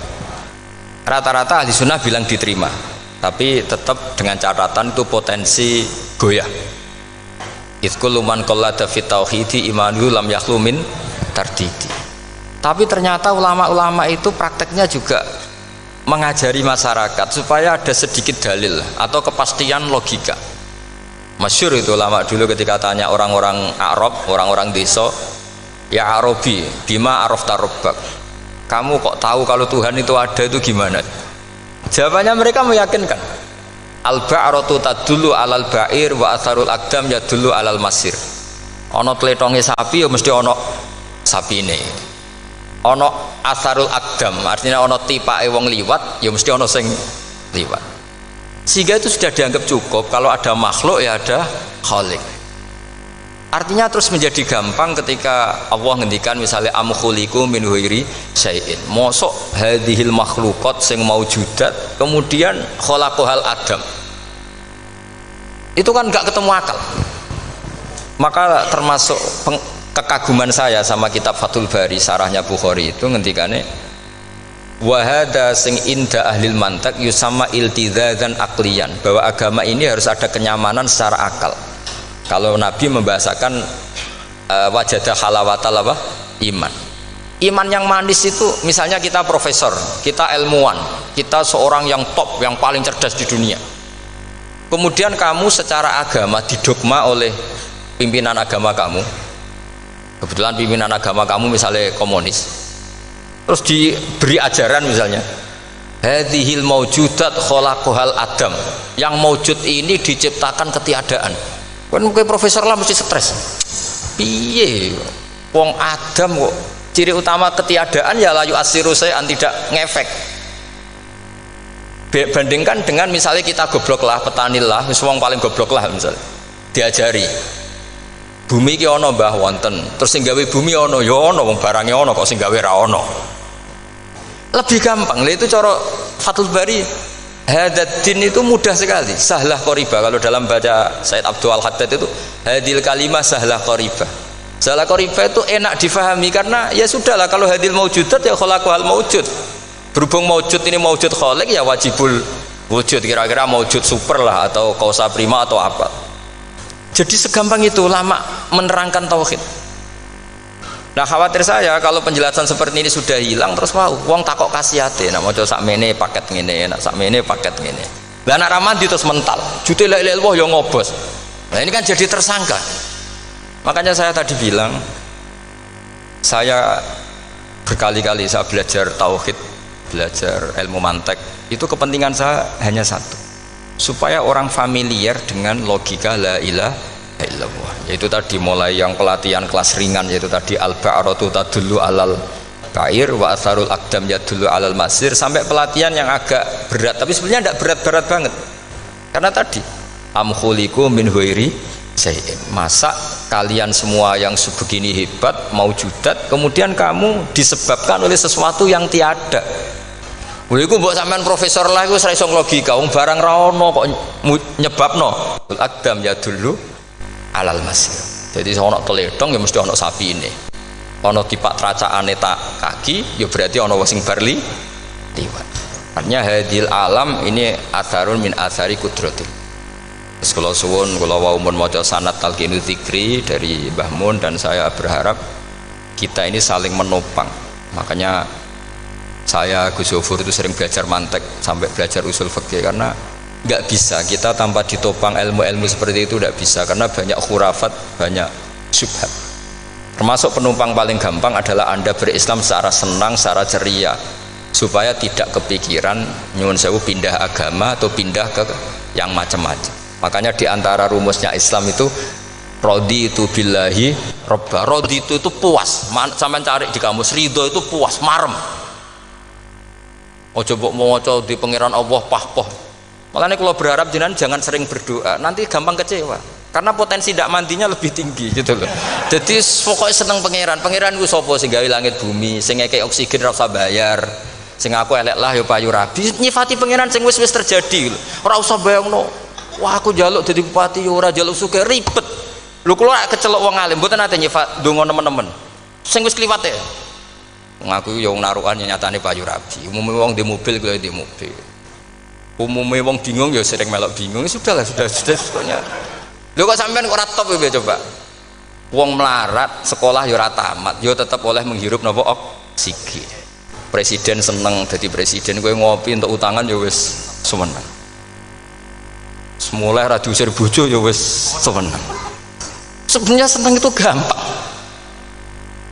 Rata-rata ahli sunnah bilang diterima, tapi tetap dengan catatan itu potensi goyah. Idzkullu man qallada fit tauhidi imanuhu lam yakhlu min tardidi. Tapi ternyata ulama-ulama itu prakteknya juga mengajari masyarakat supaya ada sedikit dalil atau kepastian logika. Masyhur itu ulama dulu ketika tanya orang-orang Arab, orang-orang desa, ya Arabi, bima arafta rabbak. Kamu kok tahu kalau Tuhan itu ada, itu gimana? Jawabannya mereka meyakinkan. Al-ba'ratu tadullu alal ba'ir wa atharul aqdam yadullu alal masir. Ana tletonge sapi ya mesti ana sapine. Ana atharul aqdam, artinya ana tipake wong liwat ya mesti ana sing liwat. Sehingga itu sudah dianggap cukup kalau ada makhluk ya ada khalik. Artinya terus menjadi gampang ketika Allah ngendikan misalnya am khuliqu min ghairi syai'in. Mosok hadhil makhluqat sing maujudat kemudian khalaqahal adam. Itu kan enggak ketemu akal. Maka termasuk kekaguman saya sama kitab Fathul Bari sarahnya Bukhari itu ngendikane wahada sing inda ahlil mantak yusama iltidzadan aklian, bahwa agama ini harus ada kenyamanan secara akal. Kalau Nabi membahasakan wajadah halawatal apa? Iman. Iman yang manis itu misalnya kita profesor, kita ilmuwan, kita seorang yang top, yang paling cerdas di dunia. Kemudian kamu secara agama didogma oleh pimpinan agama kamu. Kebetulan pimpinan agama kamu misalnya komunis. Terus diberi ajaran misalnya hadhil maujudat khalaqahal adam, yang maujud ini diciptakan ketiadaan. Kan mungkin profesor lah mesti stres, piye wong Adam kok ciri utama ketiadaan ya layu asiru saya tidak ngefek. Bandingkan dengan misalnya kita goblok lah, petani lah, wong paling goblok lah misalnya diajari bumi ki ana mbah wonten, terus sing gawe bumi ana ya ana, wong barange ana kok sing gawe ra ana. Lebih gampang. Lah itu cara Fathul Bari. Hadaddin itu mudah sekali, sahlah qoriba. Kalau dalam baca Said Abdul Haddad itu hadil kalimah sahlah qoriba. Sahlah qoriba itu enak difahami karena ya sudahlah, kalau hadil maujudat ya khalaqahal maujud. Berhubung maujud ini maujud khaliq ya wajibul wujud, kira-kira maujud super lah atau kausa prima atau apa. Jadi segampang itu ulama menerangkan tauhid. Nah khawatir saya kalau penjelasan seperti ini sudah hilang, terus wow, wong takok kasihate, nak maca sakmene paket ngene, nak sakmene paket ngene. Lah anak ramadi terus mental, jute la ilaha illallah yo ngobos. Nah ini kan jadi tersangka. Makanya saya tadi bilang, saya berkali-kali saya belajar tauhid, belajar ilmu mantek, itu kepentingan saya hanya satu, supaya orang familiar dengan logika la ilaha illallah. Yaitu tadi mulai yang pelatihan kelas ringan, yaitu tadi al-ba'ratu tadullu alal ba'ir wa atharul aqdam yadullu alal masir, sampai pelatihan yang agak berat, tapi sebenarnya tidak berat-berat banget. Karena tadi am khuliqu min ghairi syai'in, masa kalian semua yang sebegini hebat maujudat kemudian kamu disebabkan oleh sesuatu yang tiada. Iku mbok sampean profesor lah iku ora iso logika, wong barang ra ono kok nyebabno. Al-aqdam yadullu alal masir. Jadi ono teledong ya mesti ono sapi ini, ono tipak tracaane tak kaki ya berarti ono sing barli liwat. Artinya hadil alam ini atharun min athari kudratil. Terus kalau suwun kalau wau mun maca sanad talqinu dzikri dari Mbah Mun, dan saya berharap kita ini saling menopang. Makanya saya Gus Zofur itu sering belajar mantek sampai belajar usul fikih, karena nggak bisa kita tanpa ditopang ilmu-ilmu seperti itu, tidak bisa, karena banyak khurafat, banyak syubhat. Termasuk penumpang paling gampang adalah Anda berislam secara senang, secara ceria, supaya tidak kepikiran nyuwun sewu pindah agama atau pindah ke yang macam-macam. Makanya diantara rumusnya Islam itu raditu billahi robba. Raditu itu puas, sampean cari di kamus, ridho itu puas, marem. Ojo mbok maca di pangeran Allah pah-pah. Makanya kalau berharap jenengan jangan sering berdoa, nanti gampang kecewa, karena potensi tidak mandinya lebih tinggi gitu loh. Jadi pokoknya seneng pangeran ku sapa sing gawe langit bumi, sing ngekek oksigen ora usah bayar, sing aku elek lah ya payu rabi, nyifati pangeran sing wis terjadi, ora usah bayangno. Wah aku jaluk dadi bupati ya ora jaluk sugih, ribet. Lho kula kecelok wong alim mboten nate nyifat donga nemen-nemen. Sing wis kliwat ya. Ngaku ya wong narukan nyatane payu rabi. Umume wong di mobil kula di mobil. Umumnya wong bingung ya sering melok bingung, sudah pokoknya. Lho kok sampean kok ora top ya coba. Wong melarat sekolah ya ora tamat, ya tetep oleh menghirup napa oksigen. Presiden seneng dadi presiden, kowe ngopi untuk utangan ya wis semeneng. Semulai ra diusir bojo ya wis semeneng. Sebenarnya seneng itu gampang.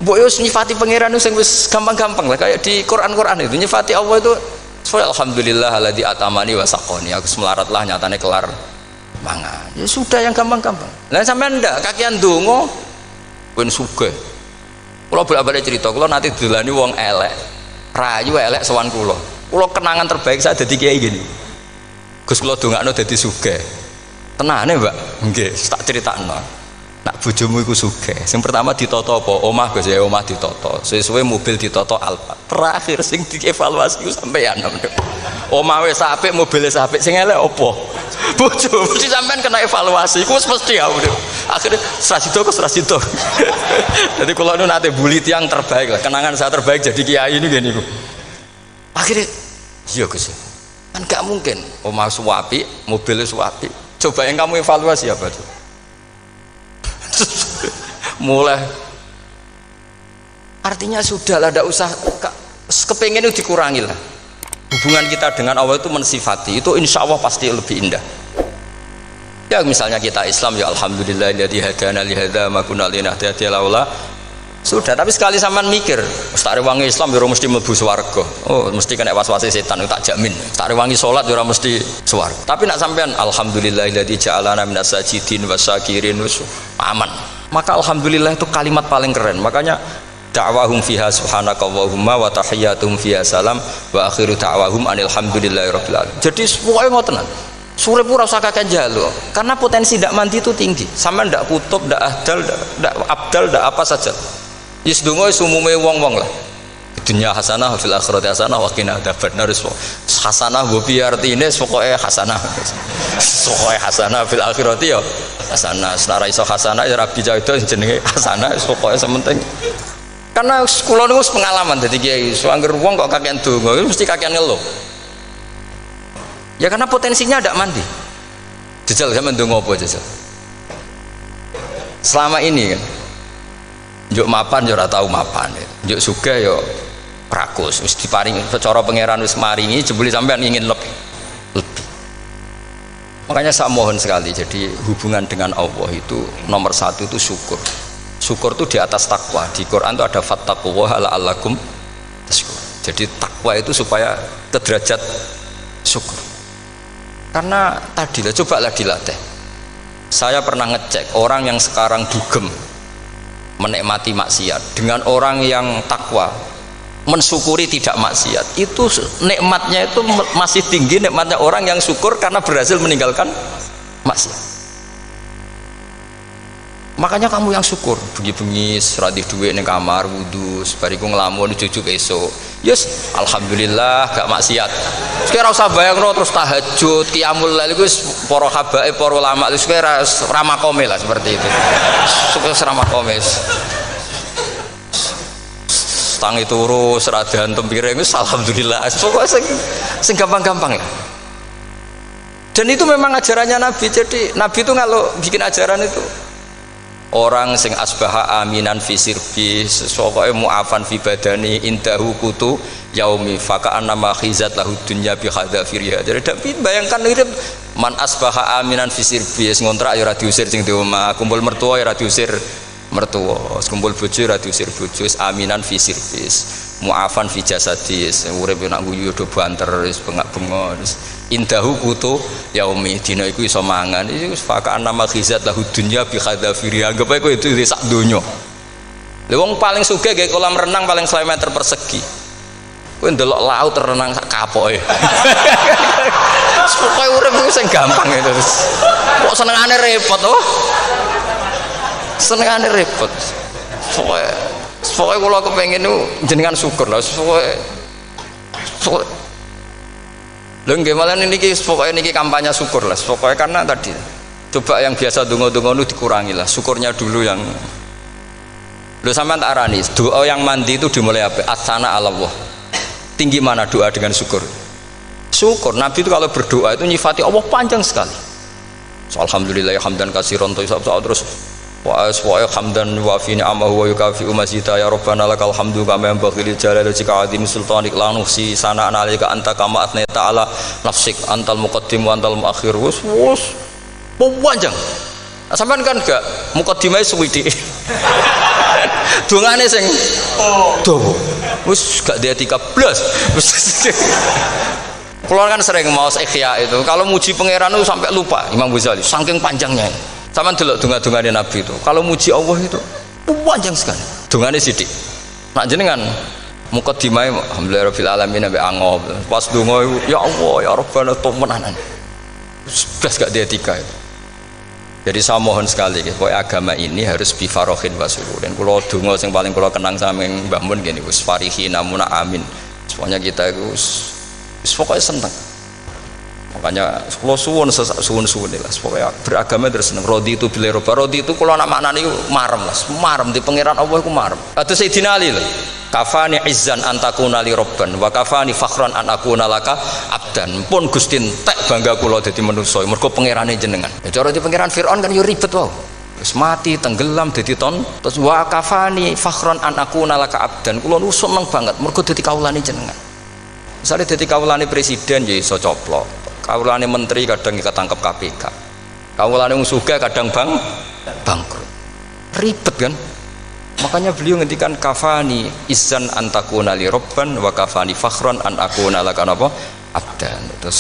Mbok yo nyifati pangeran sing wis gampang-gampang lah, kayak di Quran itu nyifati Allah itu alhamdulillah alladzi atamani wa saqoni, aku semelarat lah nyatane kelar mangan. Ya sudah yang gampang-gampang. Lah sampean ndak kakean donga ben sugih. Kula bolak-balik cerita, kula nanti dolani wong elek. Rayu elek sowan kula. Kula kenangan terbaik saya dadi kiai gini. Gus kula dongakno dadi sugih. Tenane, Mbak? Nggih, tak critakno. Nak bojomu iku sugih. Sing pertama ditoto apa? Omah Gus ya, omah ditoto. Suwe-suwe mobil ditoto Alphard. Terakhir sing dievaluasi ku sampeyan. Omah wis apik, mobil wis apik, sing elek apa? Bojo. Mesti sampean kena evaluasi. Iku mesti ya. Akhirnya Srasito. Jadi kalau nu nate bully tiang terbaik lah. Kenangan saya terbaik jadi kiai ini gini ku. Akhirnya iya Gus. Kan gak mungkin omah suwapi, mobil suwapi. Coba yang kamu evaluasi apa tuh? Mulai artinya sudah lah, tidak usah kepengen itu dikurangi lah. Hubungan kita dengan Allah itu mensifati itu, insya Allah pasti lebih indah. Ya misalnya kita Islam ya alhamdulillah alladzi hadana li hadza ma kunna linahtadiya laula Sudah, tapi sekali sampean mikir, tak rewangi Islam ya ora mesti mlebu swarga. Oh, mesti kena was-wase setan tak jamin. Tak rewangi salat ya ora mesti swarga. Tapi nak sampean alhamdulillahilladzi ja'alana minas sajidin wasyakirin aman. Maka alhamdulillah itu kalimat paling keren. Makanya da'wahum fiha subhanakallahumma wa tahiyyatuhum fiha salam wa akhiru da'wahum alhamdulillahirabbil alamin. Jadi pokoke ngoten. Sore pura usah kakek jalo, karena potensi ndak mandi itu tinggi. Sama ndak kutub, ndak ahdal, ndak abdal, ndak apa saja. Yes dongo umume wong-wong lah. Dunya hasanah fil akhirati hasanah wa qina adzabannar. Hasanah mbok piye artine pokoke hasanah. Pokoke hasanah fil akhirati ya hasanah. Senara iso hasanah ya rabi itu jenenge hasanah pokoke sementing. Karena kula niku pengalaman dadi kiai, anggere wong kok kakean donga mesti kakean ngeluh. Ya karena potensinya ada mandi. Jajal sampean ndonga apa jajal? Selama ini kan njuk mapan yo ora tau mapan. Njuk sugih yo rakus, wis diparingi cara pangeran wis maringi jebule sampean ingin lebih. Makanya saya mohon sekali, jadi hubungan dengan Allah itu nomor satu itu syukur. Syukur itu di atas takwa. Di Quran itu ada fattaqullaha la'allakum tashkurun. Jadi takwa itu supaya ke derajat syukur. Karena tadi lah, cobalah dilatih. Saya pernah ngecek orang yang sekarang dugem menikmati maksiat dengan orang yang takwa mensyukuri tidak maksiat, itu nikmatnya itu masih tinggi nikmatnya orang yang syukur karena berhasil meninggalkan maksiat. Makanya kamu yang syukur, bengi-bengi seradih duit ning kamar wudu, bariku ngelamun jujuk esuk. Yes, alhamdulillah gak maksiat. Sekira usah bayangno terus tahajud, qiyamul lail iku para habaib, para ulama itu sekira ramakome lah seperti itu. Sukses ramakome. Tangi turu seradan tempiring wis alhamdulillah. Pokoke sing gampang-gampang ya. Dan itu memang ajarannya Nabi. Jadi Nabi itu kalau bikin ajaran itu orang sing asbaha aminan fi sirbi sesuai mu'afan fi badani indahu kutu yaumi faka annama khizat lahu dunya bi hadafiriha. Jadi bayangkan hidup man asbaha aminan fi sirbi ngontrak ya ora diusir sing di omah, kumpul mertua ya ora diusir mertua, kumpul bojo ora diusir bojo, aminan fi sirbi mu'afan fi jasadis urip nak guyu do banter wis bengak-bengok indahu kutu yaumi dina iku iso mangan iku fakaan nama khizat lahu dunya bi khadafiri anggap ae kowe itu sak donya. Lha wong paling sugih gawe kolam renang paling 100 meter persegi. Kowe ndelok laut renang sak kapoke. Pokoke urip iku sing gampang itu. Kok senengane repot oh. Senengane repot. Pokoke kula kepengin niku jenengan syukur lah pokoke lho nggih malah niki pokoke niki kampanye syukur lah pokoke karena tadi coba yang biasa donga-donga itu dikurangi lah syukurnya dulu yang lho sampean tak arani doa yang mandi itu dimulai apa asana Allah tinggi mana doa dengan syukur Nabi itu kalau berdoa itu nyifati Allah panjang sekali alhamdulillah hamdan katsiran terus wa hamdan wa fi ni'amahu wa yukafi mazida ya rabbana lakal hamdu kama yanbaghi lil jalali wajhika azim sultanik la nuhsi sana'an 'alaika anta kama athnayta 'ala nafsik antal muqaddim wa antal muakhir wus panjang sampean kan gak muqaddimah suwidi dongane sing dawa wis gak diatika blas kula kan sering maos ikhya itu kalau muji pangeran itu sampai lupa Imam Ghazali saking panjangnya. Sama delok donga-dongane Nabi itu. Kalau muji Allah itu panjang sekali. Dongane sithik. Nak jenengan muqaddimah alhamdulillahirabbil alamin sampai angob. Pas donga ya Allah ya Rabbana temenanan. Sudah gak dia tiga itu. Jadi saya mohon sekali bahwa agama ini harus bifarohin wa sururin. Kula donga sing paling kula kenang saming Mbah Mun ngene wis farihina muna amin. Semuanya kita itu pokoknya seneng. Makanya kalau suwun lah pokoknya beragama terus seneng rodi itu bila rodi itu kalau nak maknani marem di pangeran Allah itu marem atau Sayyidina Ali lah kafani izzan antakuna li robban wa kafani fakhran an akuna laka abdan pun Gusti entek bangga kula dadi manusa mergo pangerane jenengan ya cara di pangeran Firaun kan yo ribet wae wis mati tenggelam dadi ton terus wa kafani fakhran an akuna laka abdan kula nu seneng banget mergo dadi kawulane jenengan misalnya dadi kawulane presiden ya iso coplok kawulane menteri kadang ketangkep KPK kawulane wong sugih kadang bangkrut ribet kan Makanya beliau ngendikan kafani izzan antakuna li robban wa kafani fakhron an akuna laka napa abdan. Terus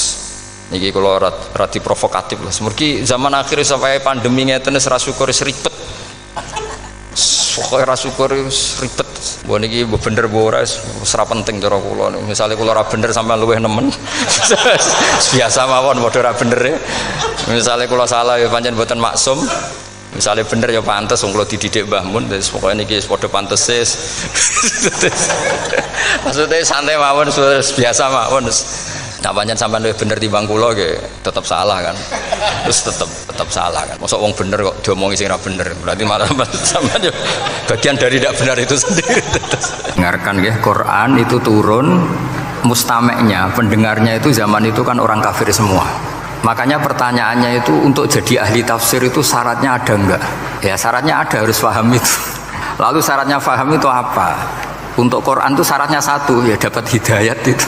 niki kula radi provokatif lah. Semergi zaman akhir sampai pandemi ngeten wis ra syukur wis ribet. Pokoke ra syukur wis ribet. Mbok niki bener apa ora wis ora penting cara kula. Misale kula ora bener sampean luwih nemen. Biasa mawon padha ora bener e. Misale kula salah ya pancen mboten maksum. Misalnya bener ya pantes wong kula dididik Mbah Mun, wis pokoke niki padha pantese. Maksudnya santai mawon biasa mawon. Nah pancen sampean luwih bener timbang kula nggih tetep salah kan. Terus tetep salah kan. Mosok wong bener kok diomongi sing ora bener. Berarti malah sampean yo bagian dari tidak benar itu sendiri. Dengarkan nggih, Quran itu turun mustameknya, pendengarnya itu zaman itu kan orang kafir semua. Makanya pertanyaannya itu untuk jadi ahli tafsir itu syaratnya ada enggak? Ya syaratnya ada, harus paham itu. Lalu syaratnya paham itu apa? Untuk Quran itu syaratnya satu, ya dapat hidayat itu.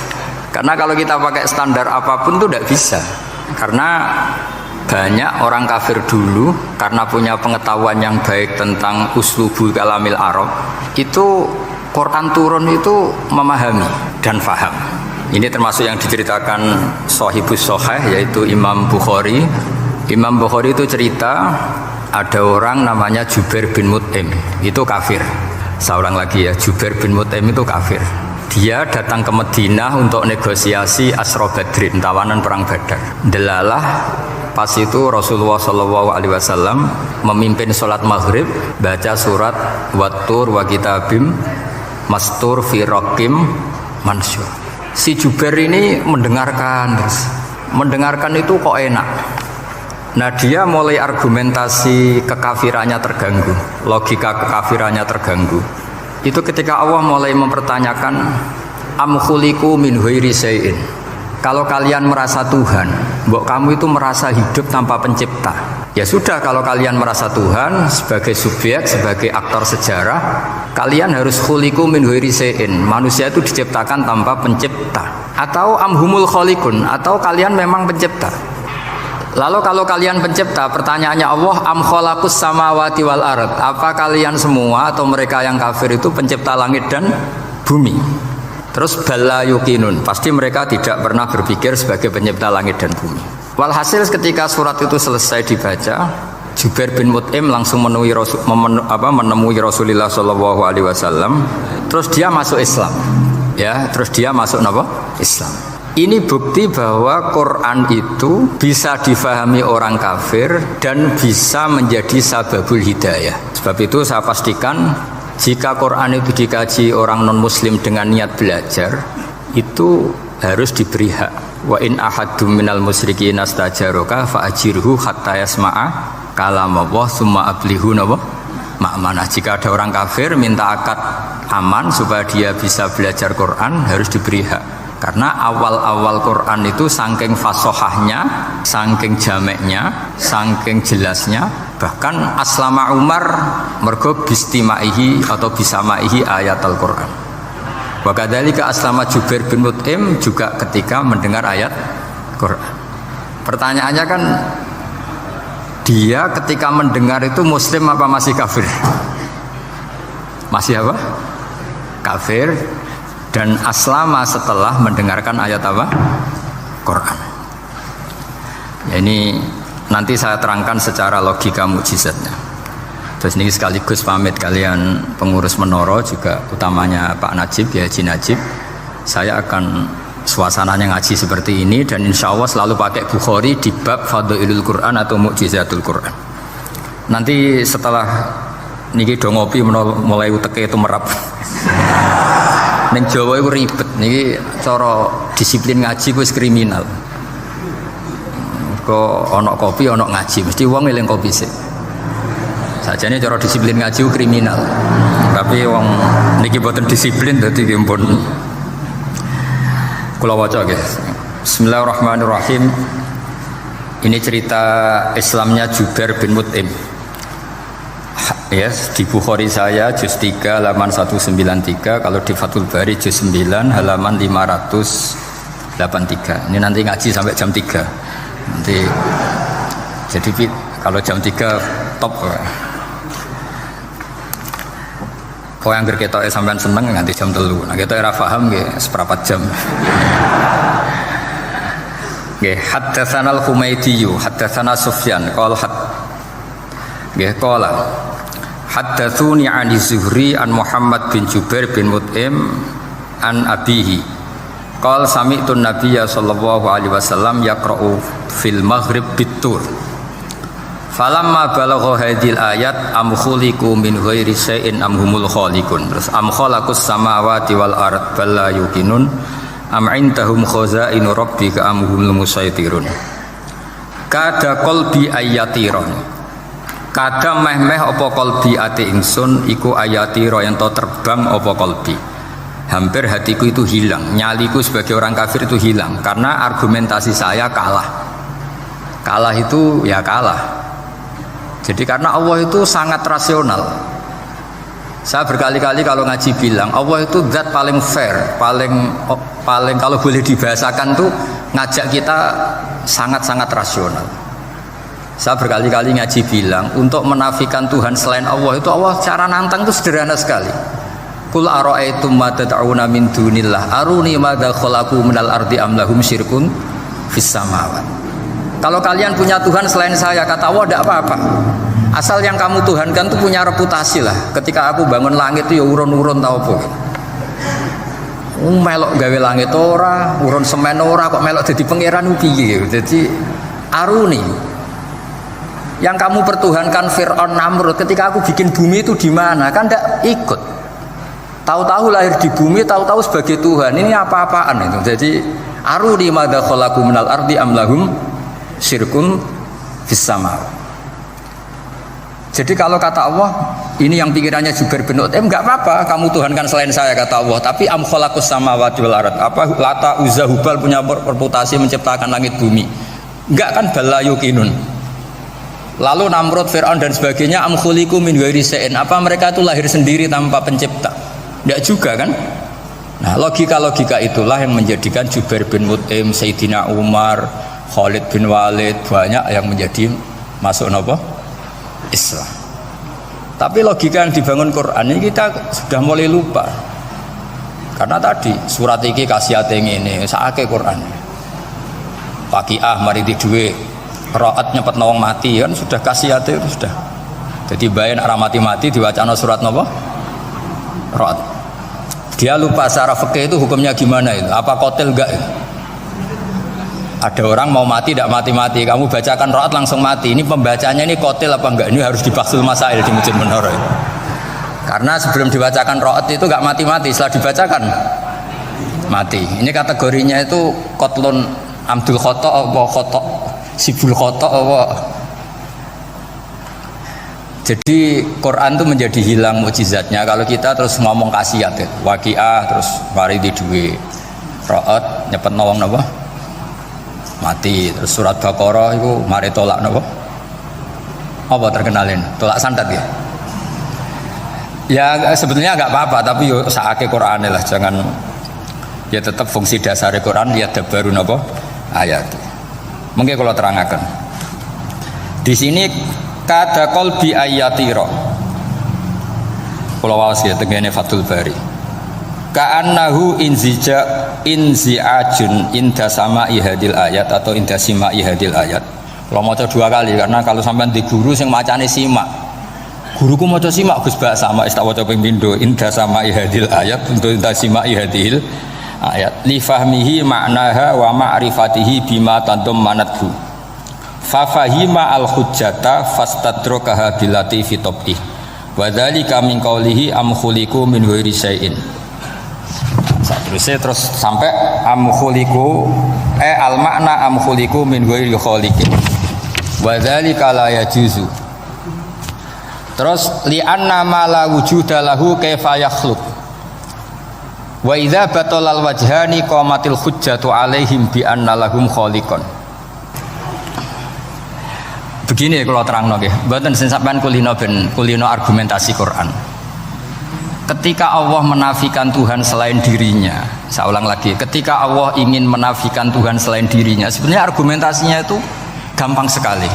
Karena kalau kita pakai standar apapun itu tidak bisa. Karena banyak orang kafir dulu karena punya pengetahuan yang baik tentang uslubul kalamil Arab, itu Quran turun itu memahami dan faham. Ini termasuk yang diceritakan Shahibus Shahih, yaitu Imam Bukhari. Imam Bukhari itu cerita ada orang namanya Jubair bin Mut'im, itu kafir. Saya ulang lagi ya, Jubair bin Mut'im itu kafir. Dia datang ke Madinah untuk negosiasi Asra Badrin, tawanan perang Badar. Delalah pas itu Rasulullah SAW memimpin sholat maghrib, baca surat Wattur wa kitabim mastur fi raqim mansyur. Si Jubair ini mendengarkan terus. Mendengarkan itu kok enak. Nah dia mulai argumentasi kekafirannya terganggu, logika kekafirannya terganggu. Itu ketika Allah mulai mempertanyakan am khuliqu min ghairi syai'in. Kalau kalian merasa Tuhan, mbok kamu itu merasa hidup tanpa pencipta. Ya sudah, kalau kalian merasa Tuhan sebagai subjek, sebagai aktor sejarah, kalian harus khuliqu min ghairi syai'in. Manusia itu diciptakan tanpa pencipta. Atau amhumul khaliqun, atau kalian memang pencipta. Lalu kalau kalian pencipta, pertanyaannya Allah, am khalaqus samawati wal ard. Apa kalian semua atau mereka yang kafir itu pencipta langit dan bumi? Terus bala yukinun, pasti mereka tidak pernah berpikir sebagai pencipta langit dan bumi. Walhasil ketika surat itu selesai dibaca, Jubair bin Mut'im langsung menemui Rasulullah SAW. Terus dia masuk Islam, ya. Terus dia masuk apa? Islam. Ini bukti bahwa Quran itu bisa difahami orang kafir dan bisa menjadi sababul hidayah. Sebab itu saya pastikan jika Quran itu dikaji orang non-muslim dengan niat belajar, itu harus diberi hak. Wa in ahadum minal musyrikin astajaroka fa'ajirhu hatta yasma'a kalamullah summa ablihu ma'manah. Jika ada orang kafir minta akad aman supaya dia bisa belajar Quran, harus diberi hak. Karena awal-awal Quran itu saking fasohahnya, saking jameknya, saking jelasnya, bahkan aslama Umar mergo bistimaihi atau bisamaihi ayat Al-Quran. Wa kadzalika aslama Jubair bin Mut'im juga ketika mendengar ayat Quran. Pertanyaannya kan, dia ketika mendengar itu muslim apa masih kafir? Masih apa? Kafir. Dan aslama setelah mendengarkan ayat apa? Quran. Ya, ini nanti saya terangkan secara logika mukjizatnya. Terus ini sekaligus pamit kalian pengurus menara juga, utamanya Pak Najib, ya Haji Najib. Saya akan suasananya ngaji seperti ini dan insya Allah selalu pakai Bukhari di bab Fadhailul Quran atau Mukjizatul Quran. Nanti setelah niki do ngopi mulai uteke itu merap. Neng Jawa itu ribet, niki cara disiplin ngaji wis kriminal. Kok ono kopi ono ngaji, mesti wong eling kopi sih. Sajane cara disiplin ngaji kriminal. Tapi wong niki boten disiplin dadi pun kula waca nggih. Bismillahirrahmanirrahim. Ini cerita Islamnya Jubair bin Mut'im. Ya, di Bukhari saya juz 3 halaman 193, kalau di Fathul Bari juz 9 halaman 583. Ini nanti ngaji sampai jam 3. Nanti jadi kalau jam 3 top. Kau yang kerketoke sampean seneng nganti jam 3. Nah kita ora paham nggih seperempat jam. Nggih, haddatsana al-Humaydi, haddatsana Sufyan, qala nggih qala haddatsuni 'ani Zuhri an Muhammad bin Jubair bin Mut'im an abihi. Qala sami'tu an-nabiyya sallallahu alaihi wasallam yaqra'u fil maghrib bit-tur. Falamma balagha hadhil ayat am khuliqu min ghairi syai'in am humul khaliqun. Terus am khalaqus samawati wal ard bal la yuqinun am indahum khazainu rabbika am humul musaitirun. Kada qalbi ayatiron. Kada meh-meh apa qalbi ati ingsun iku ayatiro yang to terbang apa qalbi. Hampir hatiku itu hilang, nyaliku sebagai orang kafir itu hilang karena argumentasi saya kalah. Kalah itu ya kalah. Jadi karena Allah itu sangat rasional. Saya berkali-kali kalau ngaji bilang Allah itu zat paling fair, paling kalau boleh dibahasakan tuh ngajak kita sangat-sangat rasional. Saya berkali-kali ngaji bilang untuk menafikan Tuhan selain Allah itu Allah cara nantang itu sederhana sekali. Qul ara'aytum ma tad'una min dunillah aruni madza khalaqu minal ardi am lahum syirkun fis samawati. Kalau kalian punya Tuhan selain saya, kata Allah, tidak apa-apa. Asal yang kamu tuhankan itu punya reputasi lah. Ketika aku bangun langit itu ya urun-urun tau apa. Melok gawe langit ora, urun semen ora, kok melok jadi pangeran piye. Jadi aruni. Yang kamu pertuhankan Fir'aun Namrud, ketika aku bikin bumi itu di mana? Kan tidak ikut. Tahu-tahu lahir di bumi, tahu-tahu sebagai Tuhan. Ini apa-apaan itu. Jadi aruni madza khalaqu minal ardi am lahum syirkun fis sama. Jadi kalau kata Allah, ini yang pikirannya Jubair bin Mut'im, enggak apa-apa kamu tuhankan selain saya kata Allah, tapi am khalaqus samawati wal ard. Apa Lata Uzza Hubal punya reputasi menciptakan langit bumi? Enggak kan, bala yuqinun. Lalu Namrud, Fir'aun dan sebagainya am khuliqu min ghairi syai'in. Apa mereka itu lahir sendiri tanpa pencipta? Enggak juga kan? Nah, logika-logika itulah yang menjadikan Jubair bin Mut'im, Sayyidina Umar, Khalid bin Walid banyak yang menjadi masuk apa? Islam. Tapi logika yang dibangun Quran ini kita sudah mulai lupa. Karena tadi surat iki kasihate ngene, sakake Quran. Pakiah mari di duwe, raat nyepet nawang mati kan sudah kasihate sudah. Jadi bayan arah mati-mati diwacana surat napa? Raat. Dia lupa secara fikih itu hukumnya gimana itu? Apa qatil enggak itu? Ada orang mau mati tidak mati-mati, kamu bacakan ro'at langsung mati. Ini pembacanya ini kotil apa enggak? Ini harus dibahsul masail di Masjid Menara. Karena sebelum dibacakan ro'at itu enggak mati-mati, setelah dibacakan mati. Ini kategorinya itu kotlun amdul khoto apa khoto sibul khoto apa. Jadi Quran itu menjadi hilang mukjizatnya kalau kita terus ngomong kasiat ya. Waqiah terus mari di duwe ro'at nyepet nawang napa? Mati. Terus surat Baqarah itu mari tolak napa? Apa terkenalin? Tolak santet ya? Ya sebetulnya enggak apa-apa tapi yo sakake Qur'ane lah, jangan ya tetap fungsi dasar Quran ya dabaru napa? Ayat. Mungkin kalau terangkan. Di sini kada qalbi ayatira. Kula waos ya tengene Fathul Bari. Ka'annahu inzi'ajun inda sama'i hadil ayat atau inda sima'i hadil ayat. Kalau maca 2 kali karena kalau sampean di guru sing macane simak. Guruku maca simak Gus Bak sama tak waca ping pindho inda sama'i hadil ayat untuk inda sima'i hadil ayat li fahmihi ma'naha wa ma'rifatihi bima tadammanathu. Fa fahima al hujjata fastadrakaha bilati fi tabih. Wa dzalika min qawlihi am khuliqu min ghairi syai'in. Terus sampai am khuliqu al makna am khuliqu min ghairi khaliqin wa dzalika la yajuzu. Terus li anna ma la wujuda lahu kaifa yakhluq wa idza batalal wajhani qamatil hujjatu alaihim bi anna lahum khaliqan. Begini kalau terangno nggih, mboten sing sampean kulino argumentasi Quran. Ketika Allah menafikan Tuhan selain dirinya, saya ulang lagi, ketika Allah ingin menafikan Tuhan selain dirinya, sebenarnya argumentasinya itu gampang sekali.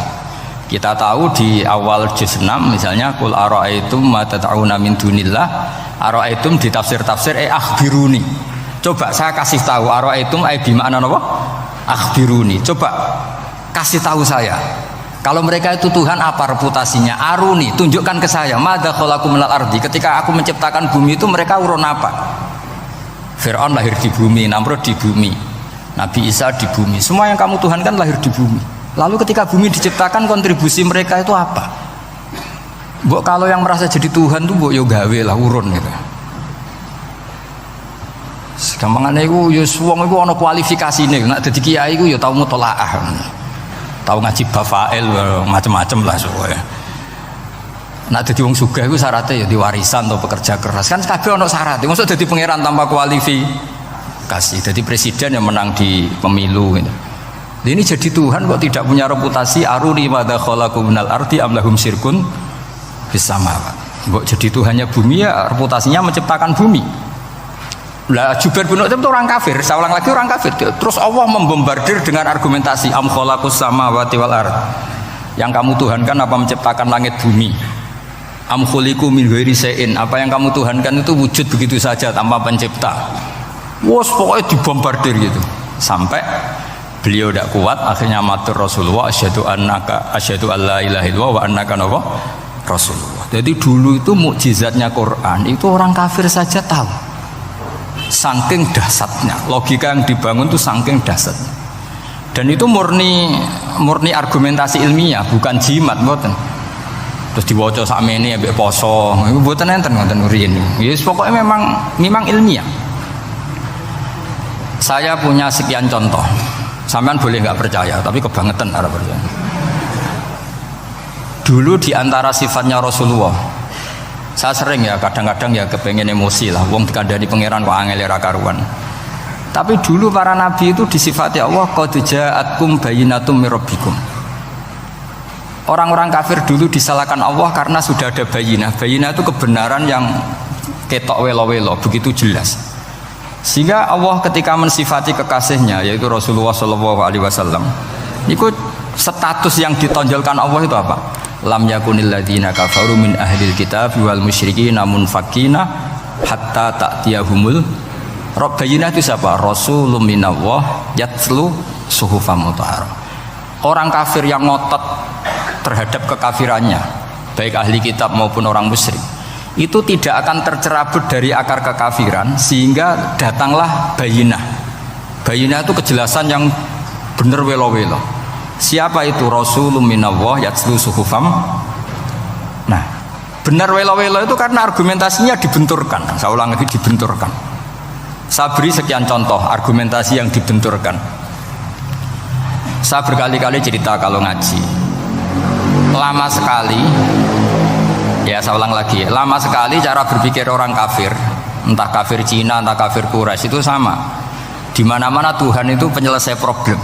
Kita tahu di awal juz 6 misalnya qul ara'aytum ma tad'una min dunillah Ara'aitum di tafsir-tafsir akhbiruni. Coba saya kasih tahu, ara'aitum bi makna apa? Akhbiruni. Coba kasih tahu saya. Kalau mereka itu Tuhan apa reputasinya? Aruni, tunjukkan ke saya. Madza khalaqu minal ardi. Ketika aku menciptakan bumi itu mereka urun apa? Fir'aun lahir di bumi, Namrud di bumi, Nabi Isa di bumi. Semua yang kamu tuhankan lahir di bumi. Lalu ketika bumi diciptakan kontribusi mereka itu apa? Mbok kalau yang merasa jadi Tuhan tuh mbok yo gawe lah urun gitu. Gampangane iku ya wong iku ana kualifikasine, nek dadi kiai iku ya tau mutolaah. Tau ngaji bafail macam-macam lah soalnya. Nek dadi wong sugih iku syaratnya ya diwarisan atau pekerja keras. Kan kabeh ana syarat. Mosok dadi pangeran tanpa kualifikasi, dadi presiden yang menang di pemilu gitu. Ini jadi Tuhan kok tidak punya reputasi aruni madza khalaqu minal ardi am lahum syirkun fis samawat. Kok jadi Tuhannya bumi ya reputasinya menciptakan bumi. Lah Jubair bin Mut'im itu orang kafir, saya ulang lagi orang kafir. Terus Allah membombardir dengan argumentasi am khalaqus samawati wal ard. Yang kamu tuhankan apa menciptakan langit bumi? Am khuliqu min ghairi syai'in. Apa yang kamu tuhankan itu wujud begitu saja tanpa pencipta. Wos pokoknya dibombardir gitu. Sampai beliau tidak kuat akhirnya matur Rasulullah asyhadu alla ilaha illallah wa annaka Rasulullah. Jadi dulu itu mukjizatnya Quran itu orang kafir saja tahu. Saking dahsyatnya logika yang dibangun itu saking dahsyat, dan itu murni argumentasi ilmiah bukan jimat mboten. Terus diwaca sakmene ambek poso iku mboten enten ngoten riyen. Yes pokoknya memang ilmiah. Saya punya sekian contoh. Sampean boleh nggak percaya tapi kebangetan arep percaya. Dulu di antara sifatnya Rasulullah, saya sering ya kadang-kadang ya kepengen emosi lah wong dikandani pangeran kok angel ra karuan. Tapi dulu para nabi itu disifati Allah qad ja'atkum bayyinatum mir rabbikum. Orang-orang kafir dulu disalahkan Allah karena sudah ada bayinah. Bayinah itu kebenaran yang ketok welo-welo begitu jelas. Sehingga Allah ketika mensifati kekasihnya yaitu Rasulullah SAW, itu status yang ditonjolkan Allah itu apa? Lam yakunil ladzina kafaru min ahlil kitab wal musyrikin namun fakina hatta ta'tiyahumul rabbayina. Itu siapa? Rasulun minallah yatlu suhufam mutahharah. Orang kafir yang ngotot terhadap kekafirannya baik ahli kitab maupun orang musyrik itu tidak akan tercerabut dari akar kekafiran sehingga datanglah bayinah. Bayinah itu kejelasan yang benar welo-welo. Siapa itu? Rasulun minallah yatslu suhufam. Nah, benar welo-welo itu karena argumentasinya dibenturkan. Saya ulang lagi, dibenturkan. Saya beri sekian contoh argumentasi yang dibenturkan. Saya berkali-kali cerita kalau ngaji. Lama sekali, ya saya ulang lagi, lama sekali cara berpikir orang kafir, entah kafir Cina, entah kafir Quraisy itu sama. Di mana-mana Tuhan itu penyelesai problem.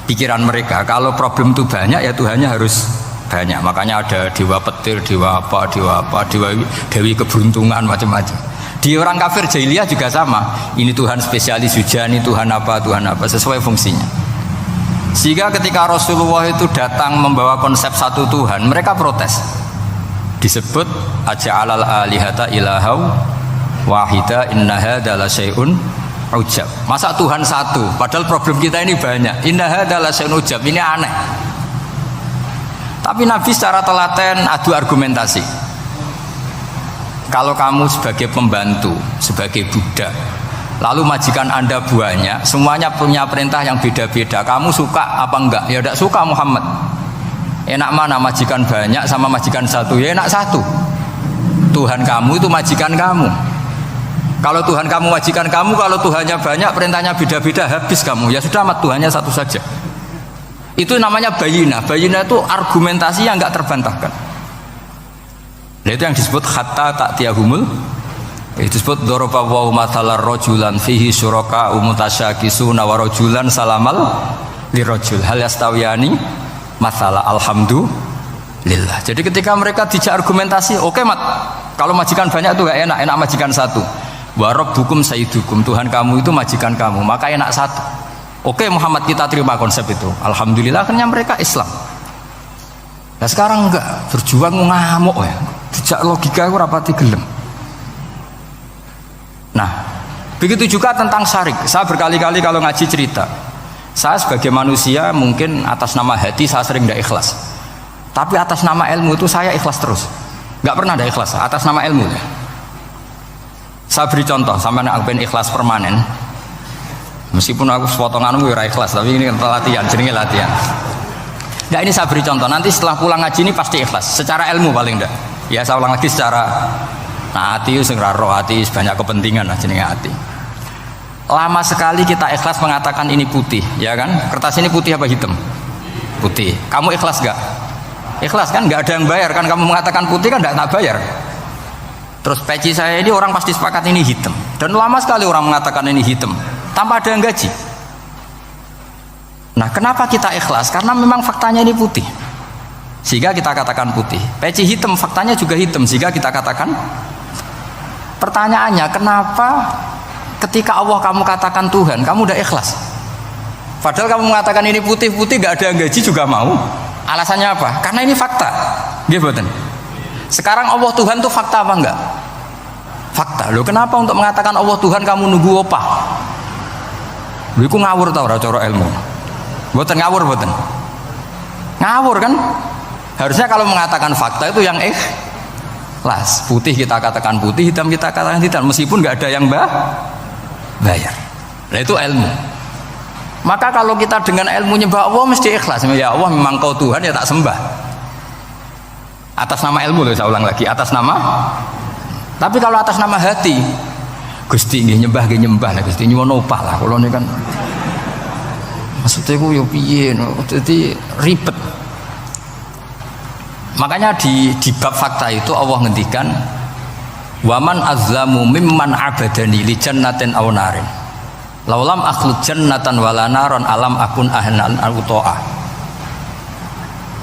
Pikiran mereka kalau problem itu banyak ya Tuhannya harus banyak. Makanya ada dewa petir, dewa dewi keberuntungan macam-macam. Di orang kafir jahiliyah juga sama. Ini Tuhan spesialis hujan, ini Tuhan apa sesuai fungsinya. Sehingga ketika Rasulullah itu datang membawa konsep satu Tuhan, mereka protes. Disebut aja'alal alihata ilahau wahida inna hadza la syai'un ujab. Masa Tuhan satu padahal problem kita ini banyak. Inna hadza la syai'un ujab, ini aneh. Tapi Nabi secara telaten adu argumentasi. Kalau kamu sebagai pembantu, sebagai budak, lalu majikan Anda banyak, semuanya punya perintah yang beda-beda, kamu suka apa enggak? Ya tidak suka Muhammad. Enak mana majikan banyak sama majikan satu? Ya enak satu. Tuhan kamu itu majikan kamu. Kalau Tuhan kamu majikan kamu, kalau Tuhannya banyak, perintahnya beda-beda, habis kamu. Ya sudah, amat Tuhannya satu saja. Itu namanya bayinah. Bayinah itu argumentasi yang enggak terbantahkan. Nah, itu yang disebut hatta ta'tiyahumul. Itu disebut doroba wa mathalar rajulan fihi syuraka umutasyakisuna wa rajulan salamal lirajul hal yastawiyani masalah alhamdulillah. Jadi ketika mereka dijak argumentasi, oke mat, kalau majikan banyak itu gak enak, enak majikan satu. Wa rabbukum sayyidukum, Tuhan kamu itu majikan kamu, maka enak satu. Oke Muhammad, kita terima konsep itu. Alhamdulillah akhirnya mereka Islam. Nah sekarang enggak, berjuang ngamuk ya. Dijak logika itu rapati gelem. Begitu juga tentang syirik. Saya berkali-kali kalau ngaji cerita, saya sebagai manusia mungkin atas nama hati saya sering tidak ikhlas, tapi atas nama ilmu itu saya ikhlas terus, nggak pernah ada ikhlas atas nama ilmu. Saya beri contoh, sampai aku pengen ikhlas permanen, meskipun aku sepotonganmu ya ikhlas, tapi ini latihan, jenenge latihan. Nah ini saya beri contoh, nanti setelah pulang ngaji ini pasti ikhlas, secara ilmu paling enggak. Ya saya ulang lagi secara hati, roh hati banyak kepentingan lah jenenge hati. Lama sekali kita ikhlas mengatakan ini putih, ya kan? Kertas ini putih apa hitam? Putih. Kamu ikhlas gak? Ikhlas kan? Gak ada yang bayar kan? Kamu mengatakan putih kan gak bayar. Terus peci saya ini orang pasti sepakat ini hitam. Dan lama sekali orang mengatakan ini hitam tanpa ada yang gaji. Nah kenapa kita ikhlas? Karena memang faktanya ini putih, sehingga kita katakan putih. Peci hitam faktanya juga hitam, sehingga kita katakan. Pertanyaannya, kenapa ketika Allah kamu katakan Tuhan, kamu udah ikhlas? Padahal kamu mengatakan ini putih-putih, gak ada yang gaji juga mau. Alasannya apa? Karena ini fakta. Gitu. Sekarang Allah Tuhan itu fakta apa enggak? Fakta. Loh kenapa untuk mengatakan Allah Tuhan kamu nunggu opah? Loh itu ngawur tau cara ilmu. Boten ngawur boten. Ngawur kan? Harusnya kalau mengatakan fakta itu yang ikhlas. Putih kita katakan putih, hitam kita katakan hitam, meskipun nggak ada yang bayar. Nah itu ilmu. Maka kalau kita dengan ilmu nyembah Allah mesti ikhlas. Ya Allah memang kau Tuhan ya tak sembah. Atas nama ilmu loh, saya ulang lagi, atas nama. Tapi kalau atas nama hati, Gusti nggih nyembah lah Gusti nyuwun opah lah kula ini kan. Maksudnya ku yo piye dadi ribet. Makanya di bab fakta itu Allah ngendikan waman azlamu mimman abadani li jannatin aw narin laulam akhluq jannatan wala naron alam akun ahlan al-ta'ah.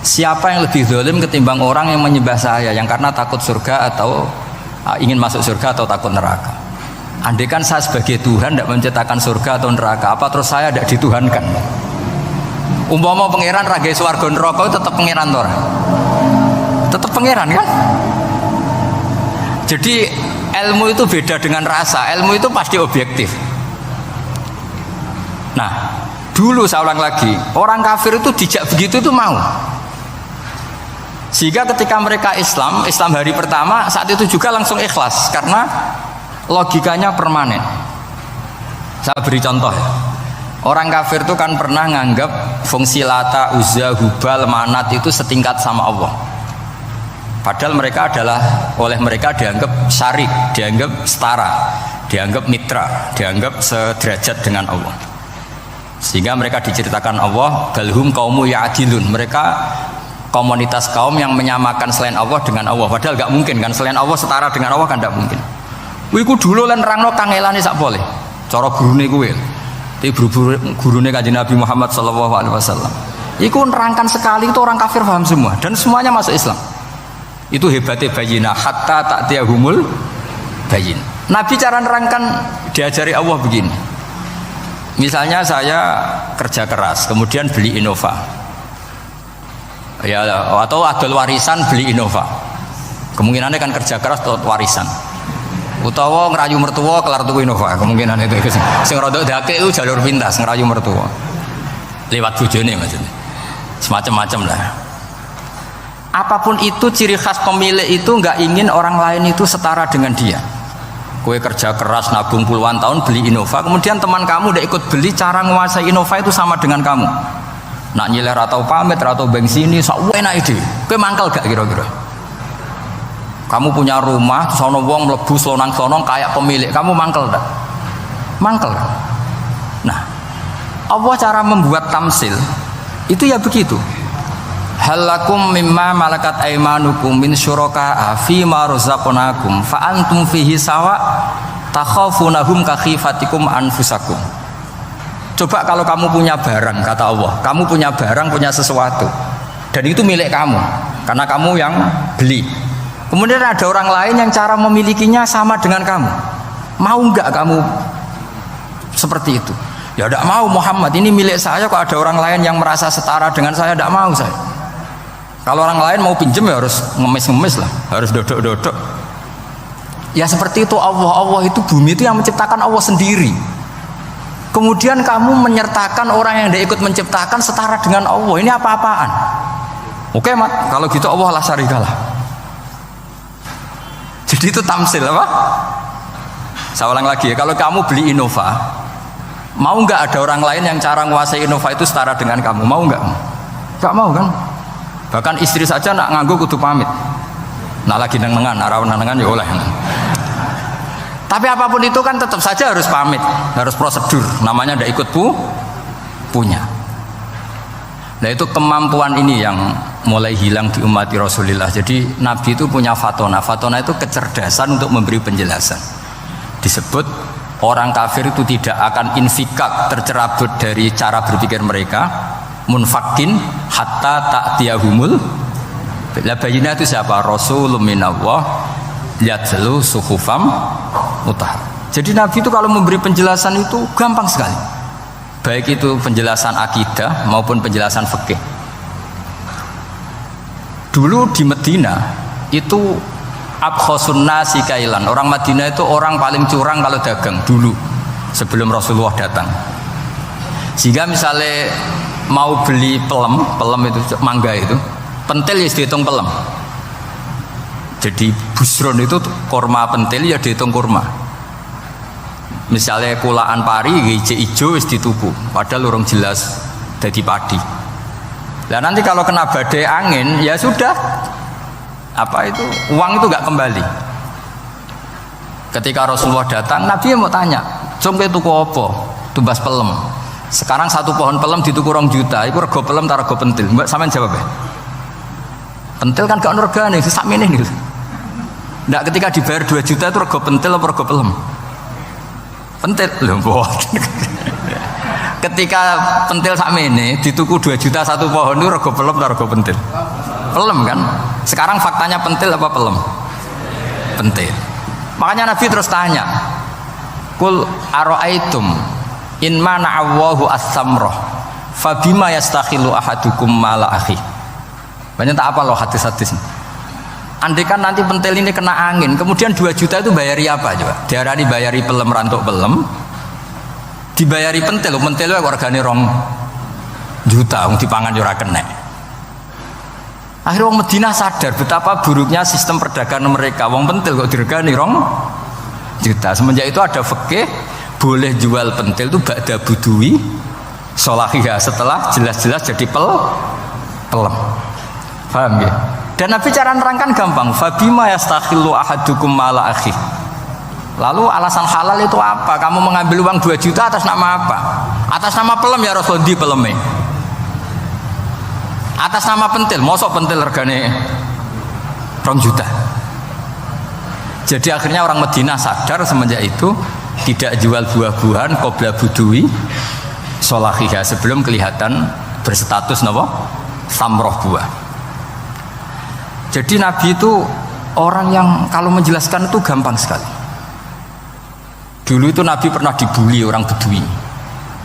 Siapa yang lebih zalim ketimbang orang yang menyembah saya yang karena takut surga atau ingin masuk surga atau takut neraka? Andaikan saya sebagai Tuhan tidak menciptakan surga atau neraka, apa terus saya tidak dituhankan? Umpama pangeran ragai swarga neraka tetap pangeran toh? Tetap pangeran kan? Jadi ilmu itu beda dengan rasa. Ilmu itu pasti objektif. Nah, dulu saya ulang lagi, orang kafir itu dijak begitu itu mau. Sehingga ketika mereka Islam hari pertama saat itu juga langsung ikhlas karena logikanya permanen. Saya beri contoh. Orang kafir itu kan pernah nganggap fungsi Lata, Uzza, Hubal, Manat itu setingkat sama Allah. Padahal mereka oleh mereka dianggap syarik, dianggap setara, dianggap mitra, dianggap sederajat dengan Allah. Sehingga mereka diceritakan Allah balhum qaumu ya'dilun. Mereka komunitas kaum yang menyamakan selain Allah dengan Allah. Padahal gak mungkin kan, selain Allah setara dengan Allah kan gak mungkin. Iku dulu lan nerangno kangelane sak boleh. Cara gurune kuwi. Tapi gurune Kanjeng Nabi Muhammad sallallahu alaihi wasallam. Iku nerangkan sekali itu orang kafir paham semua dan semuanya masuk Islam. Itu hebatnya bayinah hatta ta'tiyahumul bayin. Nabi cara nerangkan diajari Allah begini. Misalnya saya kerja keras, kemudian beli Innova. Ya atau adol warisan beli Innova. Kemungkinannya kan kerja keras atau warisan. Utawa ngerayu mertua kelar tuku Innova, kemungkinan itu. Sing rada dake itu jalur pintas ngerayu mertua. Lewat bojone maksudnya. Semacam-macam lah. Apapun itu ciri khas pemilik itu nggak ingin orang lain itu setara dengan dia. Kue kerja keras nabung puluhan tahun beli Innova, kemudian teman kamu udah ikut beli, cara menguasai Innova itu sama dengan kamu. Nak nyiler atau pamit atau bensin ini sak enak ide. Kue mangkel gak kira-kira? Kamu punya rumah, sono wong mlebu slonang-slonong kayak pemilik, kamu mangkel tak? Mangkel. Nah, Allah cara membuat tamsil itu ya begitu. Halakum mimma malakat aimanukum min syuraka'a fi ma razaqnakum fa antum fihi sawa takhafunahum ka khifatikum anfusakum. Coba kalau kamu punya barang, kata Allah, kamu punya barang, punya sesuatu dan itu milik kamu karena kamu yang beli. Kemudian ada orang lain yang cara memilikinya sama dengan kamu. Mau enggak kamu seperti itu? Ya tidak mau Muhammad, ini milik saya, kok ada orang lain yang merasa setara dengan saya, tidak mau saya. Kalau orang lain mau pinjem ya harus ngemis-ngemis lah, harus dodok-dodok. Ya seperti itu Allah itu bumi itu yang menciptakan Allah sendiri. Kemudian kamu menyertakan orang yang tidak ikut menciptakan setara dengan Allah. Ini apa-apaan? Oke mat, kalau gitu Allah la syarikalah. Jadi itu tamsil apa? Saya ulang lagi ya, kalau kamu beli Innova, mau nggak ada orang lain yang cara menguasai Innova itu setara dengan kamu? Mau nggak? Nggak mau kan? Bahkan istri saja nak nganggo kudu pamit. Nak lagi nengan, arawan nengan ya oleh. Tapi apapun itu kan tetap saja harus pamit, harus prosedur. Namanya tidak ikut punya. Nah itu kemampuan ini yang mulai hilang di umat Rasulullah. Jadi Nabi itu punya fatona. Fatona itu kecerdasan untuk memberi penjelasan. Disebut orang kafir itu tidak akan infikak, tercerabut dari cara berpikir mereka. Munfakin hatta ta'tiyahumul. La bayina itu siapa? Rasulun minallah yatlu suhufam mutahhar. Jadi Nabi itu kalau memberi penjelasan itu gampang sekali. Baik itu penjelasan akidah maupun penjelasan fikih. Dulu di Medina itu abkhosun nasi kailan. Orang Madinah itu orang paling curang kalau dagang dulu sebelum Rasulullah datang. Sehingga misalnya mau beli pelem itu mangga itu, pentil ya dihitung pelem. Jadi busron itu kurma pentil ya dihitung kurma. Misalnya kulaan pari hijau hijau wis dituku, padahal urung jelas jadi padi. Nah nanti kalau kena badai angin ya sudah, apa itu uang itu nggak kembali. Ketika Rasulullah datang, Nabi mau tanya, "Congke tuku apa?" Tumbas pelem. Sekarang satu pohon pelem dituku 2 juta, itu rego pelem tar rego pentil. Mbak sampean jawab ya? Pentil kan gak ono regane, sakmene niku. Ndak ketika dibayar 2 juta itu rego pentil apa rego pelem? Pentil lho mboten. Ketika pentil sakmene dituku 2 juta satu pohon itu rego pelem atau rego pentil? Pelem kan? Sekarang faktanya pentil apa pelem? Pentil. Makanya Nabi terus tanya, "Qul ara'aitum in mana'allahu as-samrah fabima yastakhilu ahadukum mala akhi." Banyak tak apa loh hadis-hadis. Andai kan nanti pentil ini kena angin, kemudian 2 juta itu bayari apa coba? Diarani bayari pelem rantuk pelem, dibayari pentil itu wargane 2 juta, dipangan ora kena. Akhirnya orang Madinah sadar betapa buruknya sistem perdagangan mereka. Wong pentil kok diregani 2 juta. Semenjak itu ada fikih boleh jual pentil itu ba'da budui sholahiyah, setelah jelas-jelas jadi pelem. Paham ya? Dan Nabi cara nerangkan gampang. Fabima yastakhillu ahadukum mala akhi. Lalu alasan halal itu apa? Kamu mengambil uang 2 juta atas nama apa? Atas nama pelem ya Rasul, di peleme. Atas nama pentil, mosok pentil regane 2 juta. Jadi akhirnya orang Madinah sadar semenjak itu tidak jual buah-buahan qobla budui sholahiyah, sebelum kelihatan berstatus napa? Samroh buah. Jadi Nabi itu orang yang kalau menjelaskan itu gampang sekali. Dulu itu Nabi pernah dibully orang Bedui.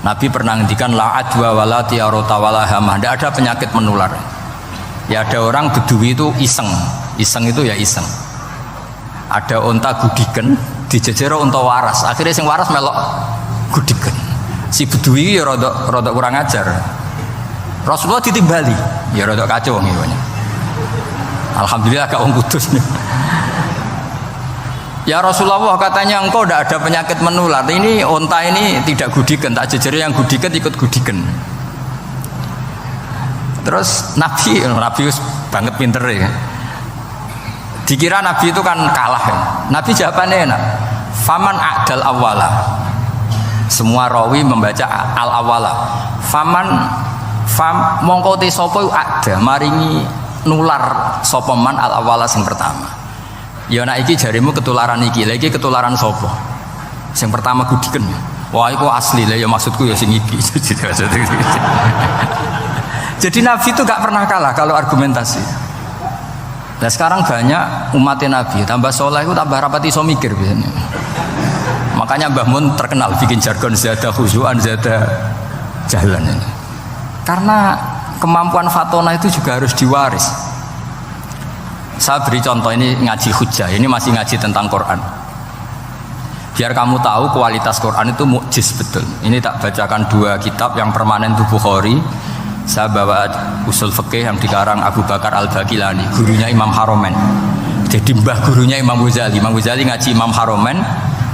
Nabi pernah ngendikan la adwa wala tiarota wala hamah, tidak ada penyakit menular. Ya ada orang Bedui itu iseng itu ya iseng. Ada onta gudiken dijejero onta waras, akhirnya sing waras melok gudiken. Si Bedui ya rodok kurang ajar. Rasulullah ditimbali, ya rodok kacau ngene. Alhamdulillah gak wong kudus nih. Ya Rasulullah, katanya engkau tidak ada penyakit menular. Ini onta ini tidak gudiken, tak jejeri yang gudiken ikut gudiken. Terus Nabi banget pinter ya. Dikira Nabi itu kan kalah ya. Nabi jawabannya enak. Faman a'dal awala. Semua rawi membaca al awala. Mongko te sapa ada maringi nular sapa man al awala sing pertama. Ya nek iki jarimu ketularan iki, lha iki ketularan sapa? Sing pertama gudiken. Wah iku asli lah ya, maksudku ya sing iki. Jadi Nabi itu gak pernah kalah kalau argumentasi. Nah sekarang banyak umatnya Nabi tambah soleh itu tambah rapati iso mikir biasanya. Makanya Mbah Mun terkenal bikin jargon zada khusyuan zada jalan ini. Karena kemampuan fatona itu juga harus diwaris. Saya beri contoh, ini ngaji hujjah, ini masih ngaji tentang Quran. Biar kamu tahu kualitas Quran itu mukjiz betul. Ini tak bacakan dua kitab yang permanen itu Bukhari. Saya bawa usul fikih yang dikarang Abu Bakar Al-Baqilani, gurunya Imam Haromen. Jadi mbah gurunya Imam Ghazali. Imam Ghazali ngaji Imam Haromen.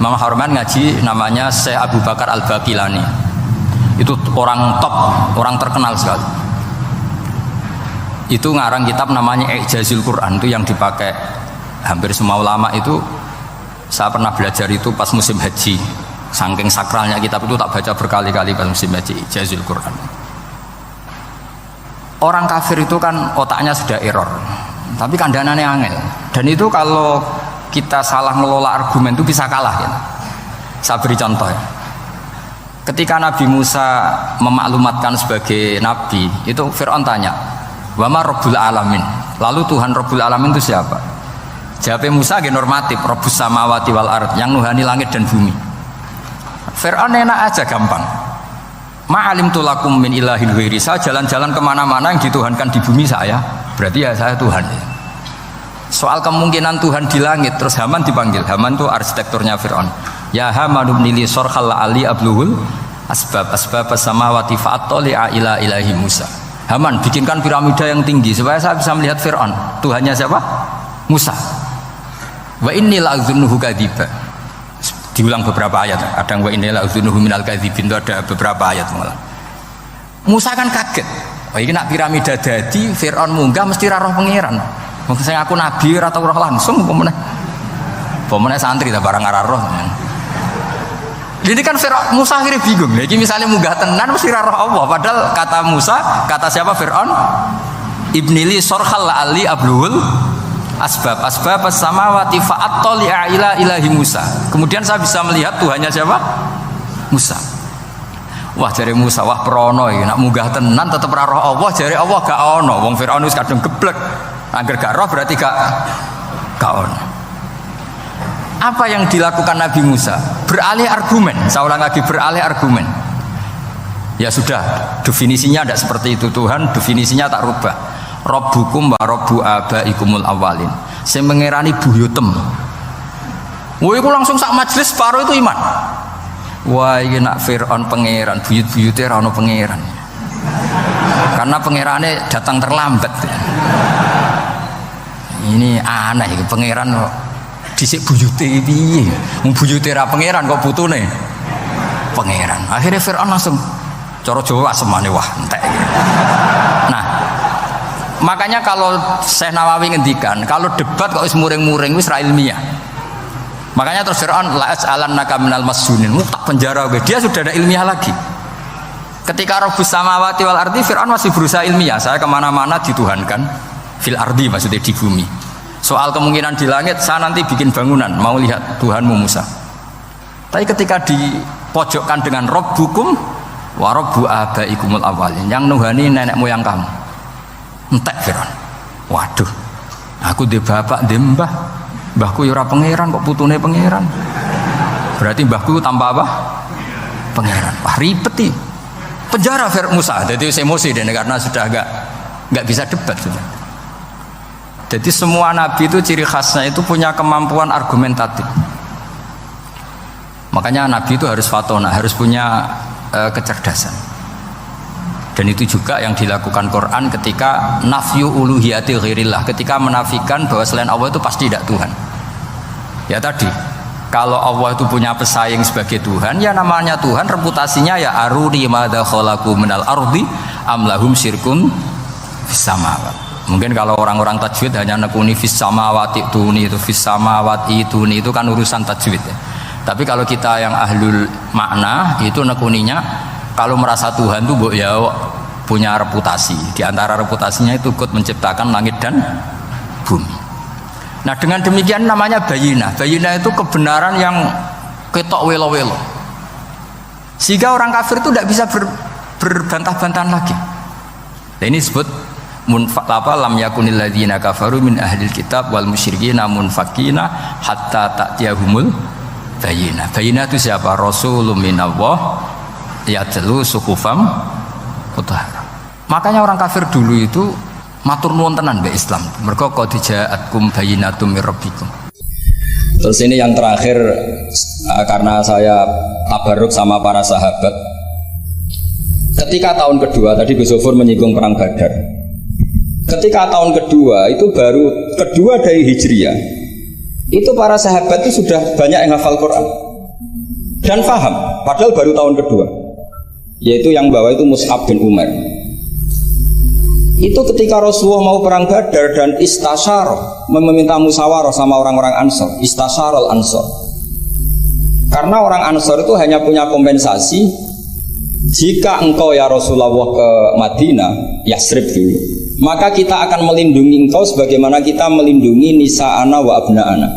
Imam Haromen ngaji namanya Syekh Abu Bakar Al-Baqilani. Itu orang top, orang terkenal sekali. Itu ngarang kitab namanya I'jazul Quran, itu yang dipakai hampir semua ulama itu. Saya pernah belajar itu pas musim haji. Saking sakralnya kitab itu tak baca berkali-kali pas musim haji, I'jazul Quran. Orang kafir itu kan otaknya sudah error, tapi kandanannya angel. Dan itu kalau kita salah ngelola argumen itu bisa kalah ya. Saya beri contoh ya. Ketika Nabi Musa memaklumatkan sebagai nabi, itu Fir'aun tanya, "Wa ma Rabbul Alamin?" Lalu Tuhan Rabbul Alamin itu siapa? Jawabnya Musa ge normatif, Rabbus samawati wal ard, yang nuhani langit dan bumi. Fir'aun enak aja, gampang. Ma'alim tulakum min ilahin ghairi. Saya jalan-jalan kemana-mana yang dituhankan di bumi saya, berarti ya saya Tuhan. Soal kemungkinan Tuhan di langit, terus Haman dipanggil. Haman itu arsitekturnya Fir'aun. Ya Haman ibnili sorkhal ali abluhul asbab samawati fa'attali'a ila ilahi Musa. Haman, bikinkan piramida yang tinggi supaya saya bisa melihat Fir'aun. Tuhannya siapa? Musa. Wa inni la'adzunuhu kadziba. Diulang beberapa ayat, ada wa inni la'adzunuhu minal kadzibin, itu ada beberapa ayat malah. Musa kan kaget. Oh ini nak piramida dadi Fir'aun munggah mesti ra roh pangeran. Wong sing aku nabi ora tau roh langsung pomene santri ta barang ora roh. Jadi kan Fir'aun Musa akhirnya bingung. Lagi misalnya munggah tenan mesti ra roh Allah, padahal kata Musa, kata siapa Fir'aun? Ibnili sorkhal ali ablul asbab samawati fa'attali'a ila ilahi Musa. Kemudian saya bisa melihat Tuhannya siapa? Musa. Wah jare Musa, wah prono iki nak munggah tenan tetep ora roh Allah, jare Allah gak ono. Wong Firaun wis kadung geblek. Angger gak roh berarti gak ono. Apa yang dilakukan Nabi Musa? Beralih argumen. Saya ulang lagi, beralih argumen. Ya sudah, definisinya tidak seperti itu. Tuhan definisinya tak rubah. Rabbukum wa rabbu abaikumul awalin. Sing mengerani buyutem. Wah, iku langsung sak majelis separuh itu iman. Wah, iki nak Fir'aun pangeran, buyut-buyute ora ono pangeran. Karena pangerane datang terlambat. Ini aneh iki pangeran dhisik buyute piye? Wong buyute ra pangeran kok putune pangeran. Akhirnya Fir'aun langsung cara Jawa asemane wah entek. Nah, makanya kalau Syekh Nawawi ngendikan, kalau debat kok wis muring-muring wis ra ilmiah. Makanya terus Fir'aun la as'alannaka minal masjunin, tak penjara gue. Dia sudah ada ilmiah lagi. Ketika Rabbus samawati wal ardi, Fir'aun masih berusaha ilmiah. Saya kemana-mana dituhankan fil ardi, maksudnya di bumi. Soal kemungkinan di langit, saya nanti bikin bangunan, mau lihat Tuhanmu Musa. Tapi ketika dipojokkan dengan Rabbukum wa rabbu abaikumul awalin, yang nuhani nenek moyang kamu, entek Fir'aun. Waduh, aku di bapak di mbah. Mbahku ya ora pangeran kok putune pangeran. Berarti mbahku tanpa apa? Pangeran. Wah ribet nih. Penjara Musa. Jadi emosi deh karena sudah enggak bisa debat sudah. Jadi semua nabi itu ciri khasnya itu punya kemampuan argumentatif. Makanya nabi itu harus fatona, harus punya kecerdasan. Dan itu juga yang dilakukan Quran ketika nafyu uluhiyati ghairillah, ketika menafikan bahwa selain Allah itu pasti tidak Tuhan. Ya tadi, kalau Allah itu punya pesaing sebagai Tuhan, ya namanya Tuhan, reputasinya ya aruni madza khalaqu minal ardi am lahum syirkun fis samawat. Mungkin kalau orang-orang tajwid hanya nekuni fis samawati tuni, itu fis samawati tuni, itu kan urusan tajwid ya. Tapi kalau kita yang ahlul makna itu nekuninya kalau merasa Tuhan itu ya punya reputasi. Di antara reputasinya itu ikut menciptakan langit dan bumi. Nah dengan demikian namanya bayinah. Bayinah itu kebenaran yang ketok welo-welo. Sehingga orang kafir itu tidak bisa berbantah-bantahan lagi. Nah, ini disebut lam yakunil ladzina kafaru min ahlil kitab wal musyrikina munfakina hatta ta'tiyahumul bayinah. Bayinah itu siapa? Rasulun minallah ya telu suhufam mutahharah. Makanya orang kafir dulu itu matur nuwun tenan mbek Islam. Mergo qad ja'atkum bayyinatum mir rabbikum. Terus ini yang terakhir karena saya tabarruk sama para sahabat. Ketika tahun kedua, tadi Gus Zofur menyinggung perang Badar. Ketika tahun kedua, itu baru kedua dari Hijriah, itu para sahabat itu sudah banyak yang hafal Quran dan paham, padahal baru tahun kedua. Yaitu yang bawa itu Mus'ab bin Umair. Itu ketika Rasulullah mau perang Badar dan istasyar, meminta musyawarah sama orang-orang Ansor, istasyarul Ansor. Karena orang Ansor itu hanya punya kompensasi, jika engkau ya Rasulullah ke Madinah, Yasrib dulu, maka kita akan melindungi engkau sebagaimana kita melindungi nisa'ana wa abna'ana.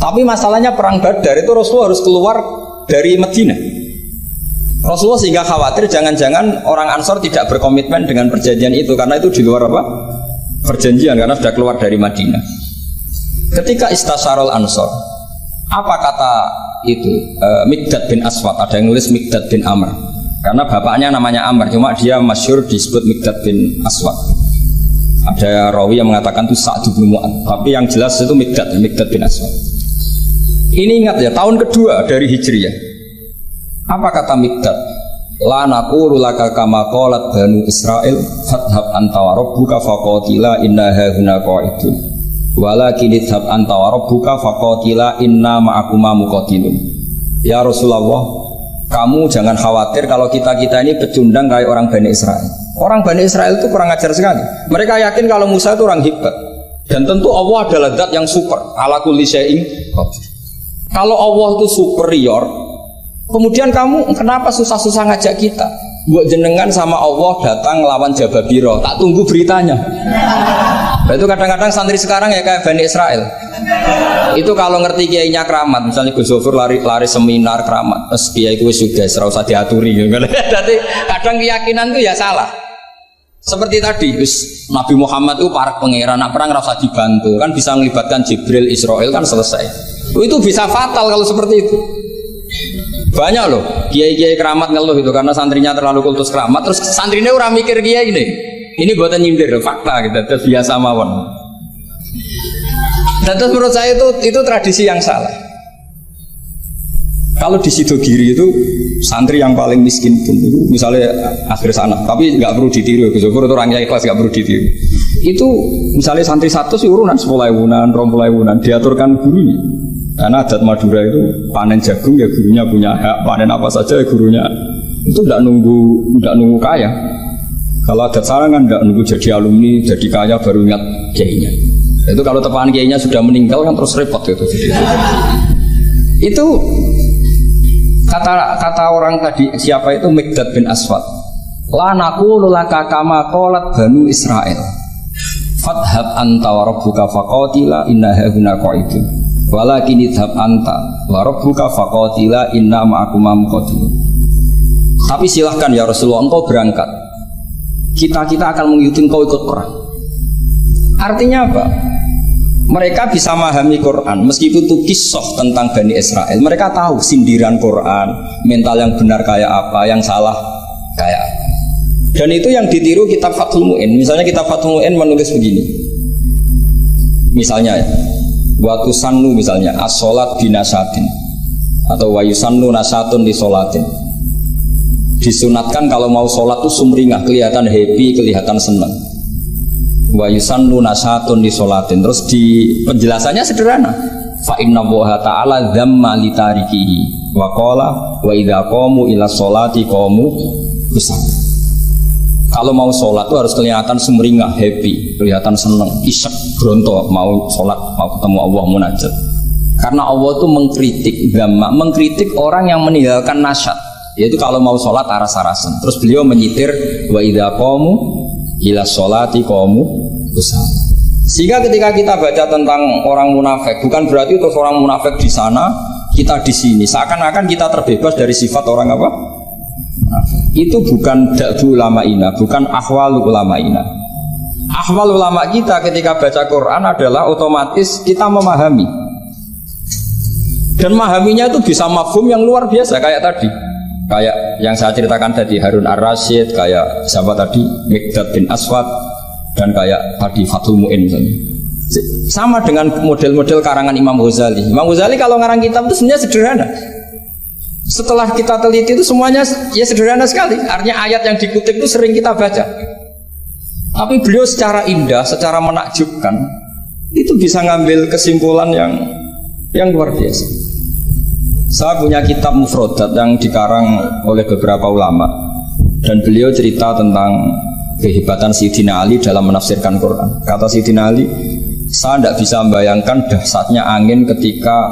Tapi masalahnya perang Badar itu Rasulullah harus keluar dari Madinah. Rasulullah sehingga khawatir jangan-jangan orang Ansor tidak berkomitmen dengan perjanjian itu, karena itu di luar apa? Perjanjian, karena sudah keluar dari Madinah. Ketika istasyarul Ansor, apa kata itu? Mikdad bin Aswad, ada yang nulis Mikdad bin Amr, karena bapaknya namanya Amr, cuma dia masyhur disebut Mikdad bin Aswad. Ada rawi yang mengatakan itu Sa'd bin Mu'ad, tapi yang jelas itu Mikdad bin Aswad. Ini ingat ya, tahun kedua dari Hijriyah. Apa kata Mikdad? La naqulu laka kama qalat Banu Israil fadhhab anta wa rabbuka faqatila inna hahuna qa'idun walakin idhab anta wa rabbuka faqatila inna ma'akuma muqatilun. Ya Rasulullah, kamu jangan khawatir kalau kita-kita ini pecundang kayak orang Bani Israel. Orang Bani Israel itu kurang ajar sekali. Mereka yakin kalau Musa itu orang hebat, dan tentu Allah adalah zat yang super, ala kulli syai'in qadir. Kalau Allah itu superior, kemudian kamu kenapa susah-susah ngajak kita? Buat jenengan sama Allah datang lawan Jababiro, tak tunggu beritanya. Itu kadang-kadang santri sekarang ya kayak Bani Israel. Itu kalau ngerti kiainya keramat, misalnya Gus Zofur lari seminar keramat, terus kiai itu sudah serau diaturi. Jadi kadang keyakinan itu ya salah. Seperti tadi, Nabi Muhammad itu para pangeran, nak perang rasa dibantu, kan bisa melibatkan Jibril, Israel, kan selesai. Itu bisa fatal kalau seperti itu. Banyak loh kiai-kiai keramat ngeluh itu karena santrinya terlalu kultus keramat, terus santrinya orang mikir kiai ini buatan nyindir fakta gitu, terus biasa mawon. Dan terus menurut saya itu tradisi yang salah. Kalau di Sidogiri itu santri yang paling miskin pun itu misalnya akhir sana, tapi nggak perlu ditiru, itu orangnya ikhlas, nggak perlu ditiru. Itu misalnya santri satu sih urunan 10.000-an, 20.000-an diaturkan gurunya. Karena adat Madura itu panen jagung ya gurunya punya hak, panen apa saja ya gurunya. Itu tidak nunggu kaya. Kalau adat sana kan tidak nunggu jadi alumni, jadi kaya baru ingat kiainya. Itu kalau tepahan kiainya sudah meninggal kan terus repot gitu. Itu kata orang tadi siapa itu Mikdad bin Aswad. La naqulu laka kama qalat Banu Israil. Fadhhab anta wa rabbuka faqatila inna hahuna qa'idun. Walakin idhab anta wa rabbuka faqatila inna ma'akuma muqatilun. Tapi silahkan ya Rasulullah, engkau berangkat, kita akan mengikuti engkau ikut perang. Artinya apa? Mereka bisa memahami Quran meskipun itu kisah tentang Bani Israel. Mereka tahu sindiran Quran, mental yang benar kayak apa, yang salah kayak apa. Dan itu yang ditiru kitab Fathul Mu'in. Misalnya kitab Fathul Mu'in menulis begini, misalnya waktu sannu misalnya as-sholat binasatin atau wayusannu nasatun di sholatin, disunatkan kalau mau sholat tuh sumringah, kelihatan happy, kelihatan senang. Wayusannu nasatun di sholatin, terus di penjelasannya sederhana, fa inna Allaha ta'ala dzamma li tarikihi wa qala wa idza qamu ila sholati qamu kusal. Kalau mau sholat tuh harus kelihatan sumringah, happy, kelihatan senang, isek, bronto, mau sholat, mau ketemu Allah, munajat. Karena Allah tuh mengkritik orang yang meninggalkan nasyat, yaitu kalau mau sholat aras-arasan. Terus beliau menyitir wa idza qamu ila sholati qamu kusal. Sehingga ketika kita baca tentang orang munafik, bukan berarti terus orang munafik di sana, kita di sini. Seakan-akan kita terbebas dari sifat orang apa? Itu bukan da'bu ulama'ina, bukan ahwal ulama'ina. Ahwal ulama kita ketika baca Quran adalah otomatis kita memahami. Dan memahaminya itu bisa mafhum yang luar biasa kayak tadi. Kayak yang saya ceritakan tadi Harun Ar-Rasyid, kayak siapa tadi Mikdad bin Aswad, dan kayak tadi Fathul Mu'in misalnya. Sama dengan model-model karangan Imam Ghazali. Imam Ghazali kalau ngarang kitab itu sebenarnya sederhana. Setelah kita teliti itu semuanya ya sederhana sekali. Artinya ayat yang dikutip itu sering kita baca. Tapi beliau secara indah, secara menakjubkan, itu bisa ngambil kesimpulan yang luar biasa. Saya punya kitab Mufrodat yang dikarang oleh beberapa ulama, dan beliau cerita tentang kehebatan Sayyidina Ali dalam menafsirkan Quran. Kata Sayyidina Ali, saya tidak bisa membayangkan dahsyatnya angin ketika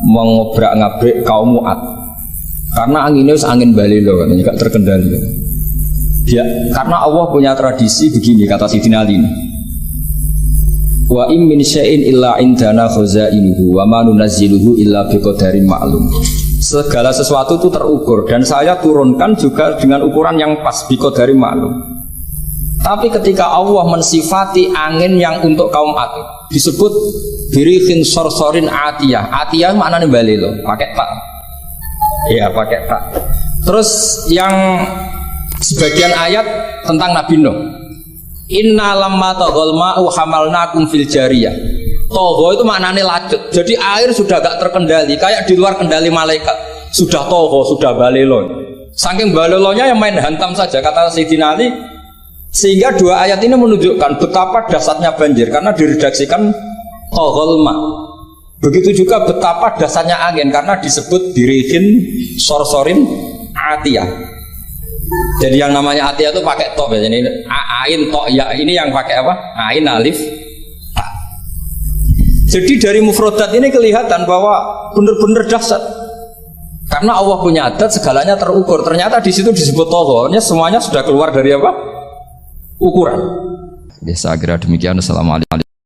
mengobrak-ngabrik kaum Mu'ad. Karena anginnya angin balelo, katanya gak terkendali. Ya, karena Allah punya tradisi begini, kata Sayyidina Ali. Wa in min syai'in illa indana khazainuhu wa ma nunazziluhu illa biqadarin ma'lum. Segala sesuatu itu terukur dan saya turunkan juga dengan ukuran yang pas, biqadarin ma'lum. Tapi ketika Allah mensifati angin yang untuk kaum Ad disebut birihin sorsorin atiyah. Atiyah maknanya balelo, pakai tak. Ya, pakai tak. Terus yang sebagian ayat tentang Nabi Nuh. Inna lamma taghal ma'u hamalnakum fil jariyah. Togho itu maknanya lacut. Jadi air sudah gak terkendali, kayak di luar kendali malaikat. Sudah togho, sudah balelo. Saking balelonya yang main hantam saja, kata Sayyidina Ali. Sehingga dua ayat ini menunjukkan betapa dahsyatnya banjir karena diredaksikan toghal ma. Begitu juga betapa dahsyatnya angin karena disebut birihin sorsorin atiyah. Jadi yang namanya atiyah itu pakai to, ini ain to ya, ini yang pakai apa? Ain alif ta. Jadi dari mufrodat ini kelihatan bahwa benar-benar dahsyat. Karena Allah punya adat segalanya terukur. Ternyata di situ disebut toghornya semuanya sudah keluar dari apa? Ukuran. Saya kira demikian. Assalamualaikum.